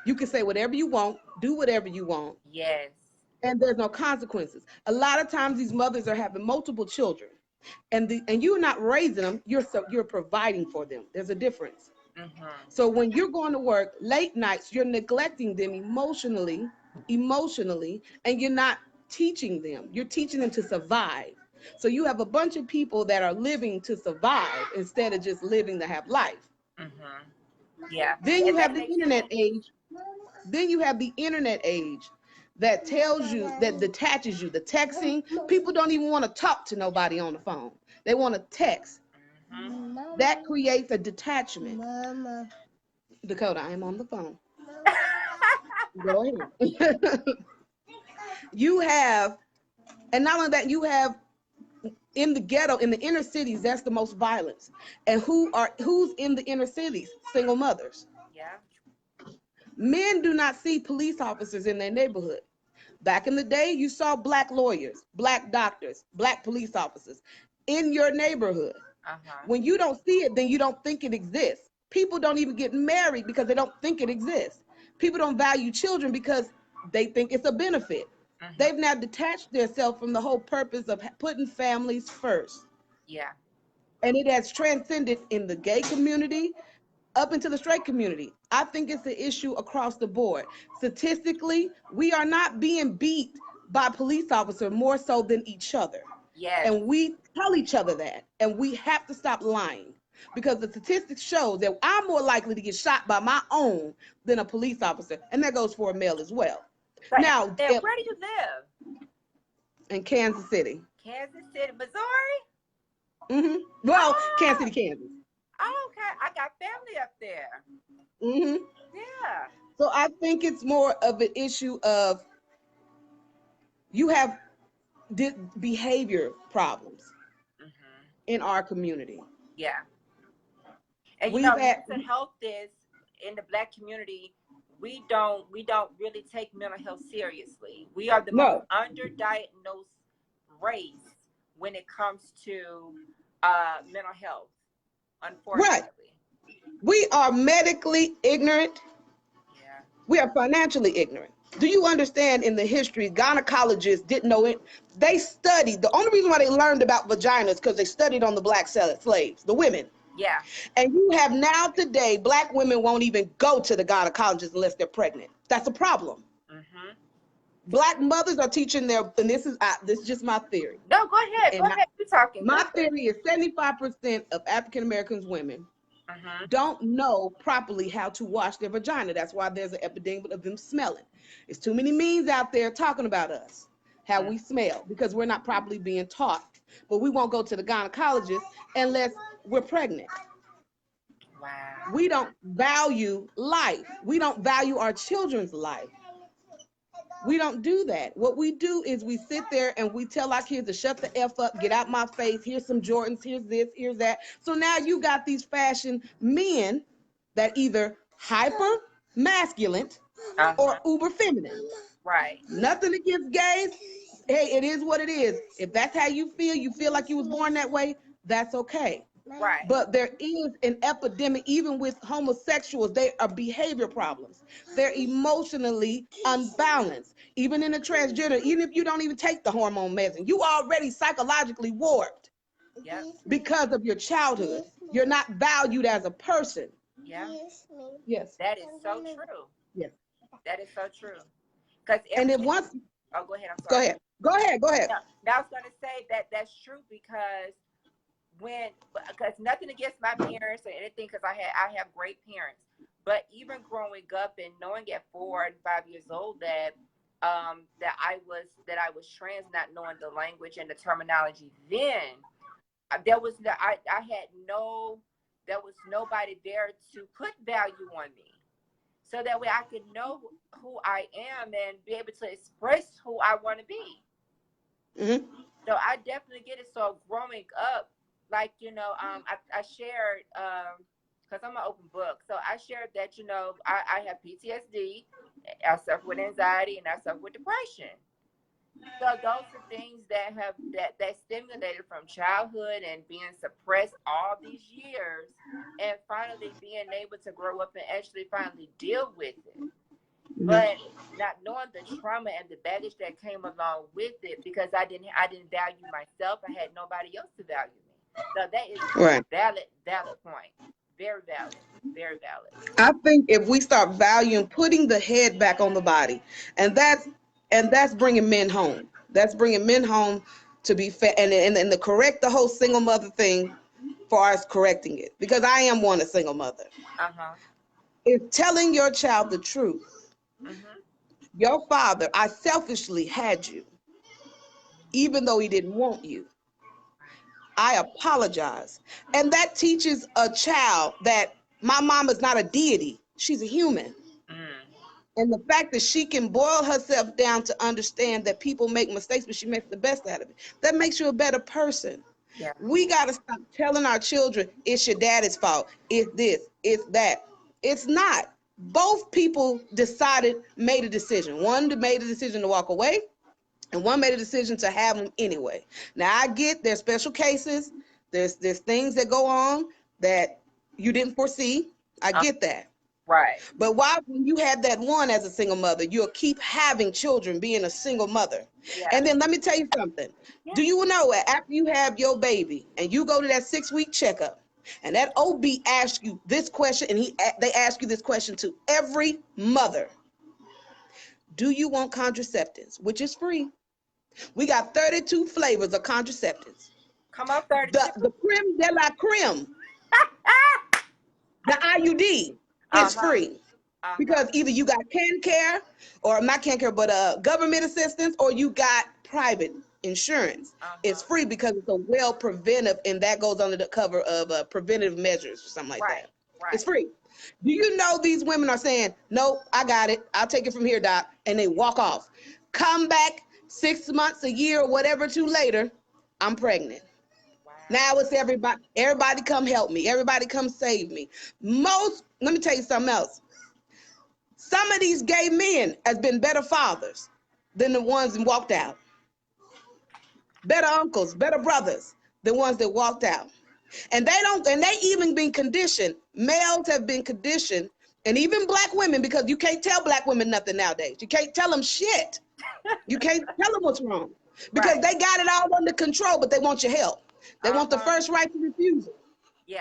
Speaker 6: You can say whatever you want, do whatever you want,
Speaker 1: Yes.
Speaker 6: and there's no consequences. A lot of times these mothers are having multiple children, and you're not raising them, you're providing for them. There's a difference.
Speaker 1: Mm-hmm.
Speaker 6: So when you're going to work late nights, you're neglecting them emotionally, and you're not teaching them. You're teaching them to survive. So you have a bunch of people that are living to survive instead of just living to have life.
Speaker 1: Mm-hmm. Yeah.
Speaker 6: Then you
Speaker 1: And
Speaker 6: have
Speaker 1: that
Speaker 6: the
Speaker 1: makes
Speaker 6: internet
Speaker 1: sense.
Speaker 6: age. Then you have the internet age that tells you, that detaches you. The texting, people don't even want to talk to nobody on the phone. They want to text.
Speaker 1: Mm-hmm.
Speaker 6: That creates a detachment. Mama. Dakota, I am on the phone. Go ahead. You have, and not only that, you have in the ghetto, in the inner cities, that's the most violence. And who's in the inner cities? Single mothers.
Speaker 1: Yeah.
Speaker 6: Men do not see police officers in their neighborhood. Back in the day, you saw Black lawyers, Black doctors, Black police officers in your neighborhood. When you don't see it, then you don't think it exists. People don't even get married because they don't think it exists. People don't value children because they think it's a benefit. They've now detached themselves from the whole purpose of putting families first.
Speaker 1: Yeah.
Speaker 6: And it has transcended in the gay community up into the straight community. I think it's an issue across the board. Statistically, we are not being beat by police officers more so than each other.
Speaker 1: Yes.
Speaker 6: And we tell each other that, and we have to stop lying, because the statistics show that I'm more likely to get shot by my own than a police officer, and that goes for a male as well.
Speaker 1: So,
Speaker 6: Now,
Speaker 1: where do you live?
Speaker 6: In Kansas City.
Speaker 1: Kansas City, Missouri?
Speaker 6: Well, Kansas City, Kansas.
Speaker 1: Oh, okay. I got family up there. Yeah.
Speaker 6: So I think it's more of an issue of you have behavior problems in our community.
Speaker 1: Yeah. And
Speaker 6: We've
Speaker 1: you know,
Speaker 6: had-
Speaker 1: mental health is in the Black community. We don't really take mental health seriously. We are the most underdiagnosed race when it comes to mental health, unfortunately.
Speaker 6: Right. We are medically ignorant.
Speaker 1: Yeah.
Speaker 6: We are financially ignorant. Do you understand, in the history, gynecologists didn't know it? They studied. The only reason why they learned about vaginas because they studied on the Black slaves, the women.
Speaker 1: Yeah.
Speaker 6: And you have now today, Black women won't even go to the gynecologist unless they're pregnant. That's a problem. Black mothers are teaching and this is just my theory.
Speaker 1: No, go ahead. Go ahead. You're talking.
Speaker 6: My theory is 75% of African Americans women don't know properly how to wash their vagina. That's why there's an epidemic of them smelling. There's too many memes out there talking about us, how we smell, because we're not properly being taught. But we won't go to the gynecologist unless we're pregnant.
Speaker 1: Wow.
Speaker 6: We don't value life. We don't value our children's life. We don't do that. What we do is we sit there and we tell our kids to shut the F up, get out my face, here's some Jordans, here's this, here's that. So now you got these fashion men that either hyper masculine or uber feminine.
Speaker 1: Right.
Speaker 6: Nothing against gays. Hey, it is what it is. If that's how you feel like you was born that way, that's okay.
Speaker 1: Right.
Speaker 6: But there is an epidemic, even with homosexuals. They are behavior problems. They're emotionally unbalanced. Even in a transgender, even if you don't even take the hormone medicine, you already psychologically warped because of your childhood. You're not valued as a person.
Speaker 1: Yeah.
Speaker 6: Yes.
Speaker 1: That is so true.
Speaker 6: Yes.
Speaker 1: That is so true.
Speaker 6: And if once,
Speaker 1: oh, go ahead. I'm sorry.
Speaker 6: Go ahead.
Speaker 1: Now I was going to say that that's true because nothing against my parents or anything, because I have great parents, but even growing up and knowing at 4 and 5 years old that I was trans, not knowing the language and the terminology, then there was nobody there to put value on me, so that way I could know who I am and be able to express who I want to be. So I definitely get it. So growing up, like, I shared, because I'm an open book. So I shared that, I have PTSD, I suffer with anxiety, and I suffer with depression. So those are things that stimulated from childhood and being suppressed all these years, and finally being able to grow up and actually finally deal with it. But not knowing the trauma and the baggage that came along with it, because I didn't value myself. I had nobody else to value me. So that is a valid point. Very valid. Very valid.
Speaker 6: I think if we start valuing putting the head back on the body, and that's bringing men home. That's bringing men home to be fair, and to correct the whole single mother thing, for us correcting it, because I am a single mother. Is telling your child the truth. Your father, I selfishly had you, even though he didn't want you. I apologize. And that teaches a child that my mom is not a deity. She's a human. And the fact that she can boil herself down to understand that people make mistakes, but she makes the best out of it, that makes you a better person.
Speaker 1: Yeah.
Speaker 6: We got to stop telling our children, it's your daddy's fault. It's this, it's that. It's not. both people made a decision. One made a decision to walk away, and one made a decision to have them anyway. Now I get there's special cases, there's things that go on that you didn't foresee. I get that.
Speaker 1: Right.
Speaker 6: But why, when you have that one as a single mother, you'll keep having children being a single mother.
Speaker 1: Yeah.
Speaker 6: And then let me tell you something.
Speaker 1: Yeah.
Speaker 6: Do you know after you have your baby and you go to that 6-week checkup, and that OB asks you this question, and they ask you this question to every mother: do you want contraceptives? Which is free. We got 32 flavors of contraceptives.
Speaker 1: Come on, 32.
Speaker 6: The creme de la creme, the IUD, is free. Because either you got CanCare, or not CanCare, but government assistance, or you got private insurance. It's free because it's a well preventive, and that goes under the cover of preventive measures or something like that.
Speaker 1: Right.
Speaker 6: It's free. Do you know these women are saying, nope, I got it, I'll take it from here, doc, and they walk off. Come back 6 months, a year, or whatever too later, I'm pregnant. Wow. Now it's everybody come help me. Everybody come save me. Let me tell you something else. Some of these gay men has been better fathers than the ones that walked out. Better uncles, better brothers, the ones that walked out. And they even been conditioned. Males have been conditioned, and even black women, because you can't tell black women nothing nowadays. You can't tell them shit. You can't tell them what's wrong, because they got it all under control, but they want your help. They want the first right to refusal.
Speaker 1: Yeah.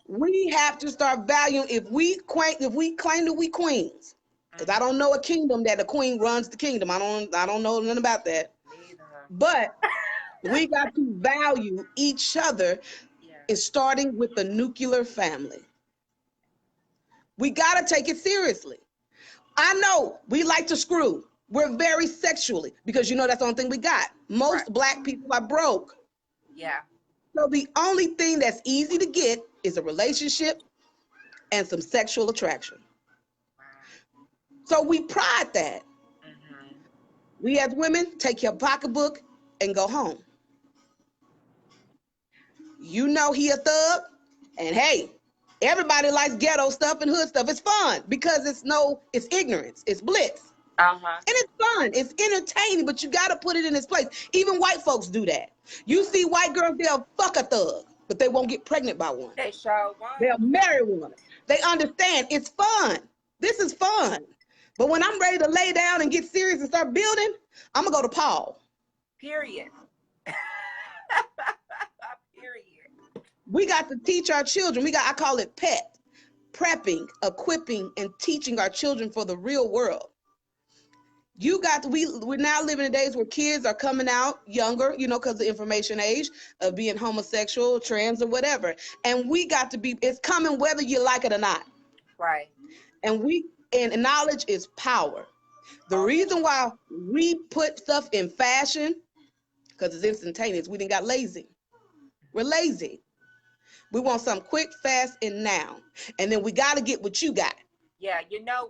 Speaker 6: We have to start valuing, if we claim that we queens, because I don't know a kingdom that a queen runs the kingdom. I don't know nothing about that.
Speaker 1: Neither.
Speaker 6: But we got to value each other. Is starting with the nuclear family. We got to take it seriously. I know we like to screw. We're very sexually, because that's the only thing we got. Most black people are broke.
Speaker 1: Yeah.
Speaker 6: So the only thing that's easy to get is a relationship and some sexual attraction. Wow. So we pride that. Mm-hmm. We as women, take your pocketbook and go home. You know he a thug, and hey, everybody likes ghetto stuff and hood stuff. It's fun because it's ignorance, it's blitz. And it's fun, it's entertaining, but you gotta put it in its place. Even white folks do that. You see white girls, they'll fuck a thug, but they won't get pregnant by one.
Speaker 1: They sure won't.
Speaker 6: They'll marry one. They understand it's fun. This is fun. But when I'm ready to lay down and get serious and start building, I'm gonna go to Paul.
Speaker 1: Period.
Speaker 6: We got to teach our children. I call it prepping, equipping, and teaching our children for the real world. We're now living in days where kids are coming out younger, because of the information age of being homosexual, trans, or whatever. And we got to it's coming whether you like it or not.
Speaker 1: Right.
Speaker 6: And knowledge is power. The reason why we put stuff in fashion, because it's instantaneous, we didn't got lazy. We're lazy. We want something quick, fast, and now. And then we got to get what you got.
Speaker 1: Yeah,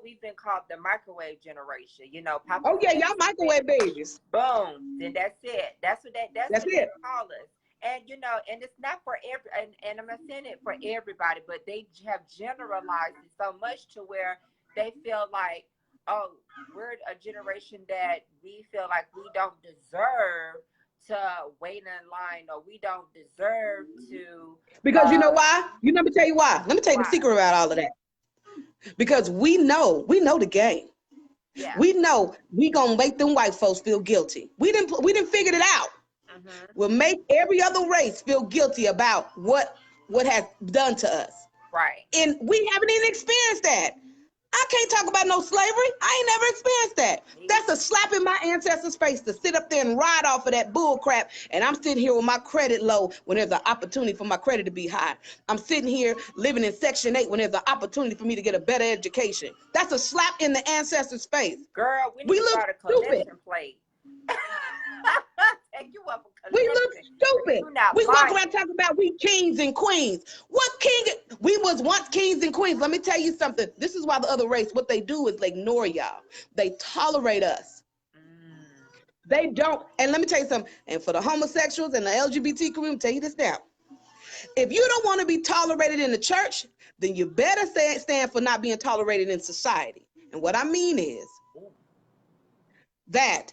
Speaker 1: we've been called the microwave generation. Papa.
Speaker 6: Oh yeah, y'all microwave babies.
Speaker 1: Boom. Then that's it. That's what
Speaker 6: that's
Speaker 1: what
Speaker 6: it.
Speaker 1: They call us. And and it's not for and I'm not saying it for everybody, but they have generalized it so much to where they feel like, oh, we're a generation that we feel like we don't deserve to wait in line, or we don't deserve to.
Speaker 6: Because you know why? Let me tell you why. Let me tell you the secret about all of that. Because we know the game.
Speaker 1: Yeah.
Speaker 6: We know we gonna make them white folks feel guilty. We didn't figure it out. Mm-hmm. We'll make every other race feel guilty about what has done to us.
Speaker 1: Right.
Speaker 6: And we haven't even experienced that. I can't talk about no slavery. I ain't never experienced that. That's a slap in my ancestors' face to sit up there and ride off of that bull crap. And I'm sitting here with my credit low when there's an opportunity for my credit to be high. I'm sitting here living in Section 8 when there's an opportunity for me to get a better education. That's a slap in the ancestors' face.
Speaker 1: Girl, we look start a collection plate.
Speaker 6: We look stupid. We walk around talking about we kings and queens. What king? We was once kings and queens. Let me tell you something. This is why the other race, what they do is they ignore y'all. They tolerate us. They don't. And let me tell you something. And for the homosexuals and the LGBT community, tell you this now. If you don't want to be tolerated in the church, then you better stand for not being tolerated in society. And what I mean is that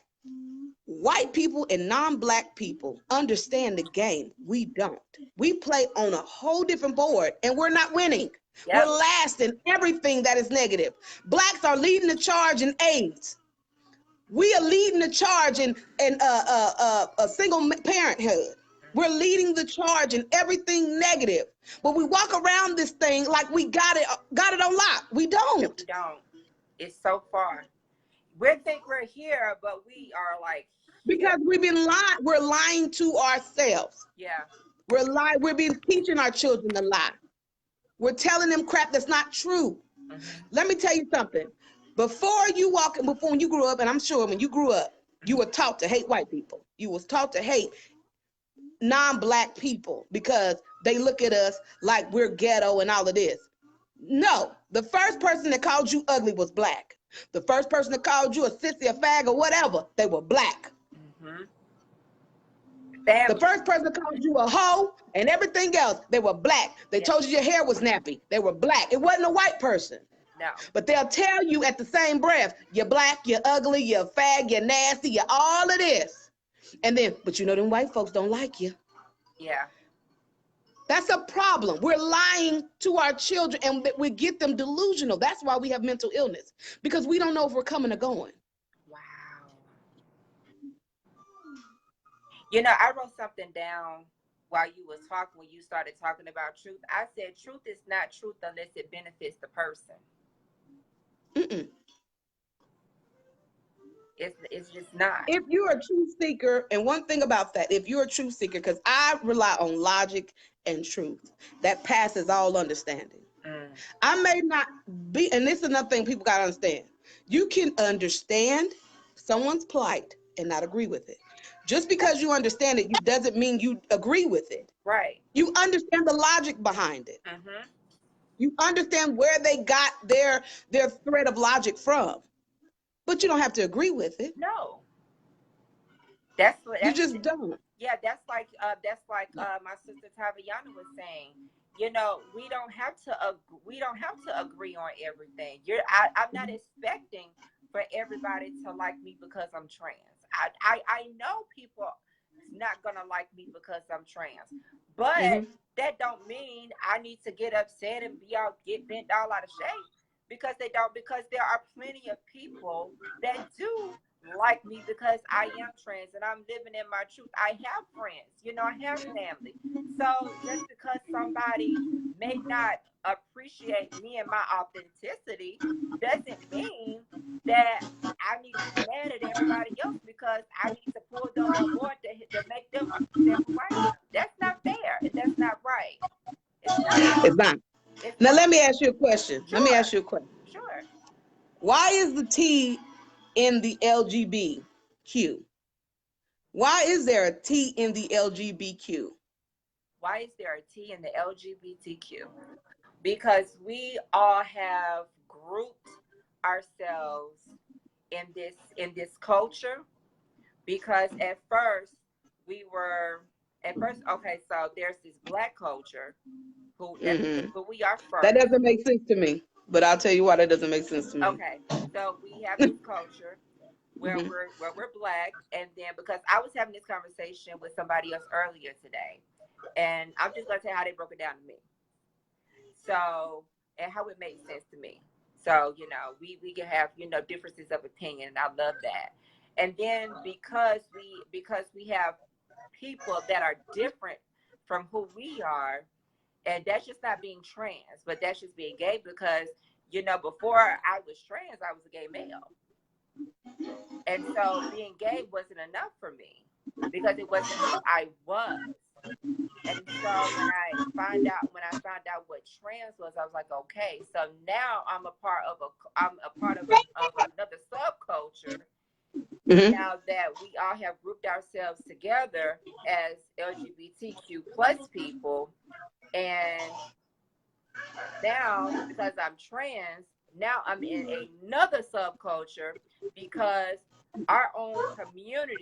Speaker 6: white people and non-black people understand the game. We don't. We play on a whole different board, and we're not winning.
Speaker 1: Yep.
Speaker 6: We're last in everything that is negative. Blacks are leading the charge in AIDS. We are leading the charge in a single parenthood. We're leading the charge in everything negative. But we walk around this thing like we got it on lock. We don't.
Speaker 1: We don't. It's so far. We think we're here, but we are like
Speaker 6: because we've been lying. We're lying to ourselves.
Speaker 1: Yeah.
Speaker 6: We're being teaching our children a lie. We're telling them crap that's not true.
Speaker 1: Mm-hmm.
Speaker 6: Let me tell you something. Before when you grew up, and I'm sure when you grew up, you were taught to hate white people. You was taught to hate non-black people because they look at us like we're ghetto and all of this. No, the first person that called you ugly was black. The first person that called you a sissy, a fag, or whatever, they were black.
Speaker 1: Mm-hmm.
Speaker 6: The first person that called you a hoe and everything else, they were black. They told you your hair was nappy. They were black. It wasn't a white person.
Speaker 1: No.
Speaker 6: But they'll tell you at the same breath, you're black, you're ugly, you're a fag, you're nasty, you're all of this. And then, but you know them white folks don't like you.
Speaker 1: Yeah.
Speaker 6: That's a problem. We're lying to our children and we get them delusional. That's why we have mental illness, because we don't know if we're coming or going.
Speaker 1: Wow. You know, I wrote something down while you was talking, when you started talking about truth. I said, truth is not truth unless it benefits the person.
Speaker 6: Mm-mm.
Speaker 1: It's just not.
Speaker 6: If you're a truth seeker, and one thing about that, if you're a truth seeker, because I rely on logic and truth that passes all understanding. I may not be, and this is another thing people got to understand. You can understand someone's plight and not agree with it. Just because you understand it, doesn't mean you agree with it.
Speaker 1: Right.
Speaker 6: You understand the logic behind it.
Speaker 1: Mm-hmm.
Speaker 6: You understand where they got their thread of logic from. But you don't have to agree with it.
Speaker 1: No. That's
Speaker 6: you just don't.
Speaker 1: Yeah, that's like my sister Taviana was saying. You know, we don't have to agree on everything. I'm not expecting for everybody to like me because I'm trans. I know people not gonna like me because I'm trans, but that don't mean I need to get upset and get bent all out of shape because they don't. Because there are plenty of people that do like me because I am trans and I'm living in my truth. I have friends, you know, I have family. So just because somebody may not appreciate me and my authenticity doesn't mean that I need to be mad at everybody else because I need to pull them on board to make them understand who I am. That's not fair and that's not right.
Speaker 6: It's not. Now let me ask you a question.
Speaker 1: Sure.
Speaker 6: Let me ask you a question.
Speaker 1: Sure.
Speaker 6: Why is the T in the LGBTQ? Why is there a T in the LGBTQ?
Speaker 1: Why is there a T in the LGBTQ? Because we all have grouped ourselves in this culture. Because at first, okay, so there's this black culture who we are first.
Speaker 6: That doesn't make sense to me. But I'll tell you why that doesn't make sense to me.
Speaker 1: Okay, so we have this culture where we're black, and then because I was having this conversation with somebody else earlier today, and I'm just gonna tell you how they broke it down to me. So, and how it made sense to me. So, you know, we can have, you know, differences of opinion, and I love that. And then because we have people that are different from who we are. And that's just not being trans, but that's just being gay because, you know, before I was trans, I was a gay male. And so being gay wasn't enough for me because it wasn't who I was. And so when I found out what trans was, I was like, okay, so now I'm a part of another subculture. Now that we all have grouped ourselves together as LGBTQ plus people. And now, because I'm trans, now I'm in another subculture because our own community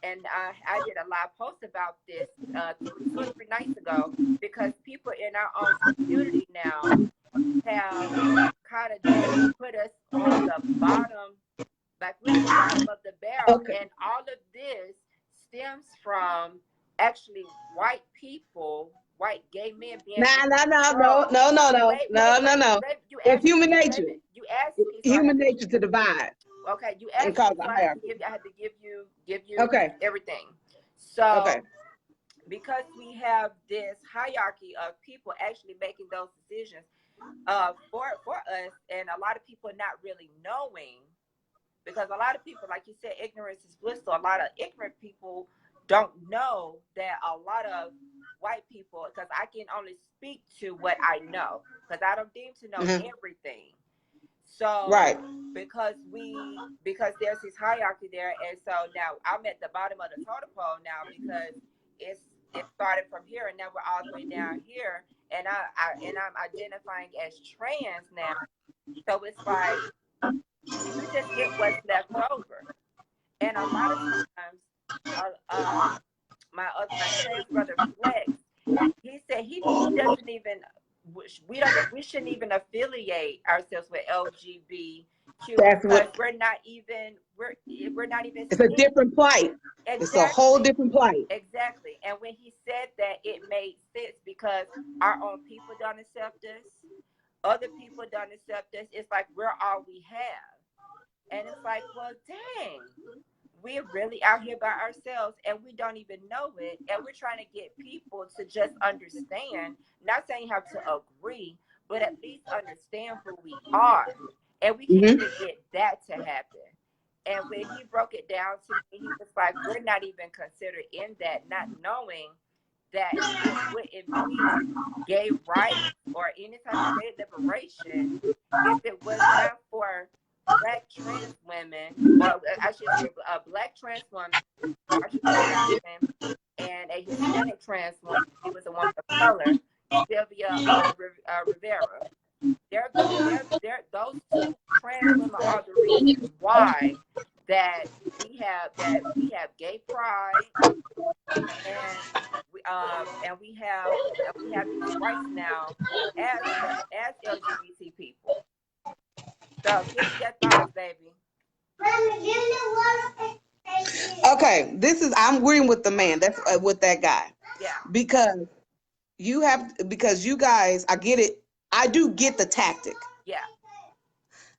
Speaker 1: and I did a live post about this 2 or 3 nights ago, because people in our own community now have kind of just put us on the bottom, like we're the bottom of the barrel.
Speaker 6: Okay.
Speaker 1: And all of this stems from actually white people, white gay men being
Speaker 6: No.
Speaker 1: You
Speaker 6: It's
Speaker 1: asked
Speaker 6: human
Speaker 1: me,
Speaker 6: nature.
Speaker 1: you asked me, so
Speaker 6: Human nature to divide
Speaker 1: okay, you
Speaker 6: and
Speaker 1: asked
Speaker 6: cause
Speaker 1: me,
Speaker 6: a
Speaker 1: so
Speaker 6: hierarchy.
Speaker 1: I had to give you
Speaker 6: Okay.
Speaker 1: everything. So
Speaker 6: Okay.
Speaker 1: because we have this hierarchy of people actually making those decisions for us, and a lot of people not really knowing, because a lot of people, like you said, ignorance is bliss. So a lot of ignorant people don't know that a lot of white people, because I can only speak to what I know, because I don't deem to know everything. So
Speaker 6: Right.
Speaker 1: because there's this hierarchy there, and so now I'm at the bottom of the totem pole now, because it started from here, and now we're all the way down here, and I'm identifying as trans now. So it's like you just get what's left over, and a lot of times, my trans brother Flex, he said he doesn't even, we shouldn't even affiliate ourselves with LGBTQ,
Speaker 6: That's
Speaker 1: because
Speaker 6: what.
Speaker 1: we're not even
Speaker 6: It's a different plight.
Speaker 1: exactly.
Speaker 6: It's a whole different plight.
Speaker 1: Exactly. And when he said that, it made sense, because our own people don't accept us, other people don't accept us. It's like we're all we have, and it's like, well, dang, we're really out here by ourselves, and we don't even know it, and we're trying to get people to just understand, not saying you have to agree, but at least understand who we are, and we can't even get that to happen. And when he broke it down to me, he was like, we're not even considered in that, not knowing that it wouldn't be gay rights or any type of gay liberation if it was not for Black trans women, or I should say a Black trans woman, and a Hispanic trans woman. She was a woman of color, Sylvia Rivera. Those two trans women are the reason why that we have gay pride, and we have these rights now as LGBT people. So give me your thoughts, baby.
Speaker 6: Okay, I'm agreeing with the man. That's with that guy.
Speaker 1: Yeah.
Speaker 6: Because you guys, I get it. I do get the tactic.
Speaker 1: Yeah.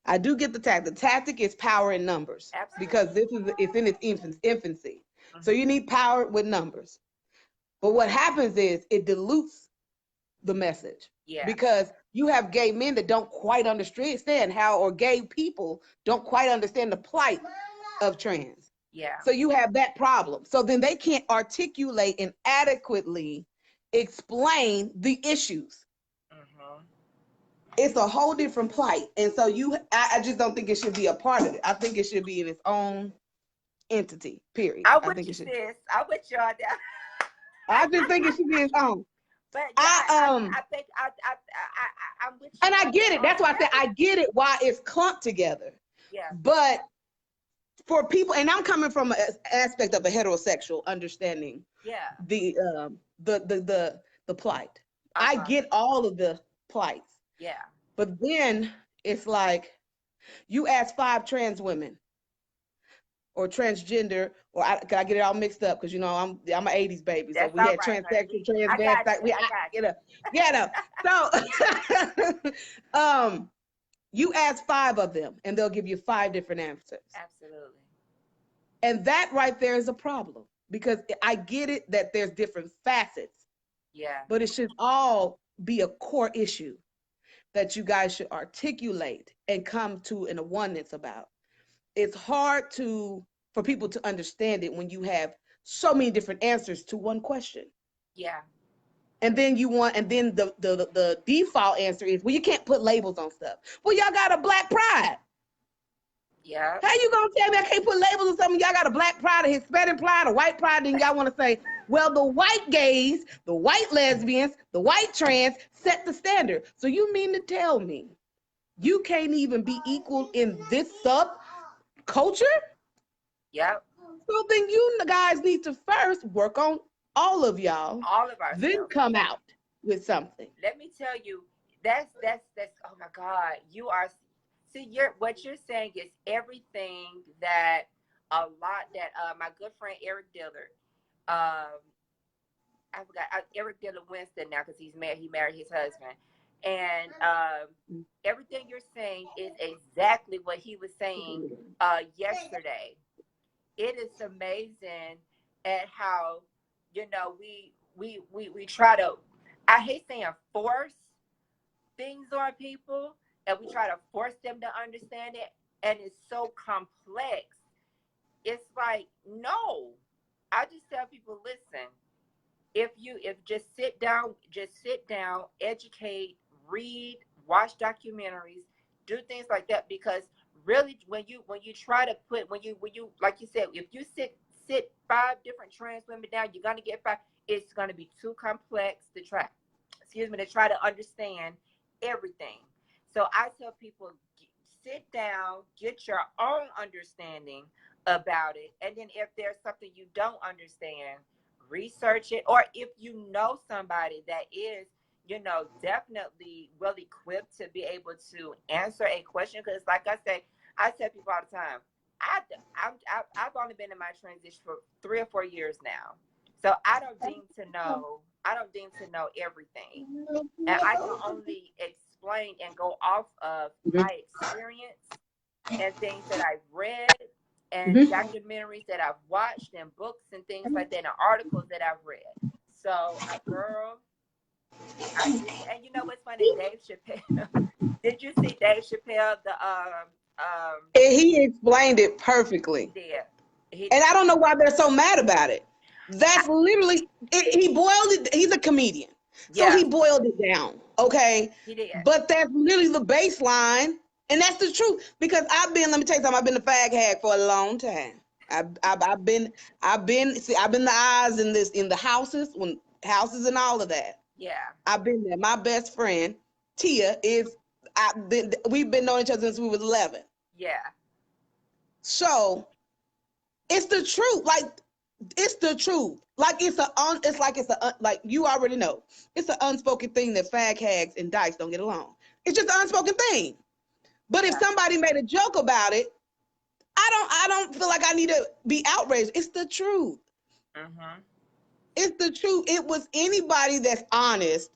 Speaker 6: I do get the tactic. The tactic is power in numbers.
Speaker 1: Absolutely.
Speaker 6: Because it's in its infancy. So you need power with numbers. But what happens is it dilutes the message.
Speaker 1: Yeah.
Speaker 6: Because you have gay men that don't quite understand how, or gay people don't quite understand the plight of trans.
Speaker 1: Yeah.
Speaker 6: So you have that problem. So then they can't articulate and adequately explain the issues. It's a whole different plight. And so I just don't think it should be a part of it. I think it should be in its own entity, period.
Speaker 1: I'm with you, sis. I'm with you on that.
Speaker 6: I just think it should be its own.
Speaker 1: But yeah, I think I'm with you.
Speaker 6: And I get it. That's why I said I get it why it's clumped together.
Speaker 1: Yeah.
Speaker 6: But for people, and I'm coming from an aspect of a heterosexual understanding.
Speaker 1: Yeah.
Speaker 6: The plight. I get all of the plights.
Speaker 1: Yeah.
Speaker 6: But then it's like you ask 5 trans women or transgender, or can I get it all mixed up? Because I'm an 80s baby, so we had transsexual, So you ask 5 of them, and they'll give you 5 different answers.
Speaker 1: Absolutely.
Speaker 6: And that right there is a problem, because I get it that there's different facets.
Speaker 1: Yeah.
Speaker 6: But it should all be a core issue that you guys should articulate and come to in a oneness about. It's hard for people to understand it when you have so many different answers to one question.
Speaker 1: Yeah.
Speaker 6: And then the default answer is, well, you can't put labels on stuff. Well, y'all got a Black pride.
Speaker 1: Yeah.
Speaker 6: How you gonna tell me I can't put labels on something? Y'all got a Black pride, a Hispanic pride, a white pride, then y'all want to say, well, the white gays, the white lesbians, the white trans set the standard. So you mean to tell me you can't even be equal in this subculture?
Speaker 1: Yep.
Speaker 6: So then you guys need to first work on all of y'all,
Speaker 1: All of
Speaker 6: then
Speaker 1: ourselves.
Speaker 6: come out with something.
Speaker 1: Let me tell you, that's oh my God, you are, see, what you're saying is everything that a lot that my good friend Eric Dillard, I forgot, Eric Dillard Winston now, because he married his husband, and everything you're saying is exactly what he was saying yesterday. It is amazing at how, you know, we try to, I hate saying force things on people, and we try to force them to understand it, and it's so complex. It's like, no. I just tell people, listen, if just sit down, educate, read, watch documentaries, do things like that, because really when you try to put, when you like you said, if you sit 5 different trans women down, you're gonna get 5. It's gonna be too complex to try to understand everything. So I tell people, sit down, get your own understanding about it, and then if there's something you don't understand, research it. Or if you know somebody that is, you know, definitely well equipped to be able to answer a question, because like I say, I tell people all the time, I've only been in my transition for 3 or 4 years now, so I don't deem to know everything, and I can only explain and go off of my experience and things that I've read and documentaries that I've watched and books and things like that and articles that I've read. So, girl, and you know what's funny? Dave Chappelle. Did you see Dave Chappelle?
Speaker 6: He explained it perfectly. And I don't know why they're so mad about it. That's literally, he boiled it. He's a comedian. So he boiled it down. Okay.
Speaker 1: He did.
Speaker 6: But that's literally the baseline. And that's the truth. Because let me tell you something, I've been a fag hag for a long time. I've been the eyes in the houses and all of that.
Speaker 1: Yeah.
Speaker 6: I've been there. My best friend, Tia, we've been knowing each other since we was 11.
Speaker 1: Yeah.
Speaker 6: So it's the truth. Like, it's the truth. Like like you already know. It's an unspoken thing that fag hags and dykes don't get along. It's just an unspoken thing. But if somebody made a joke about it, I don't feel like I need to be outraged. It's the truth.
Speaker 1: Mm-hmm.
Speaker 6: It's the truth. It was anybody that's honest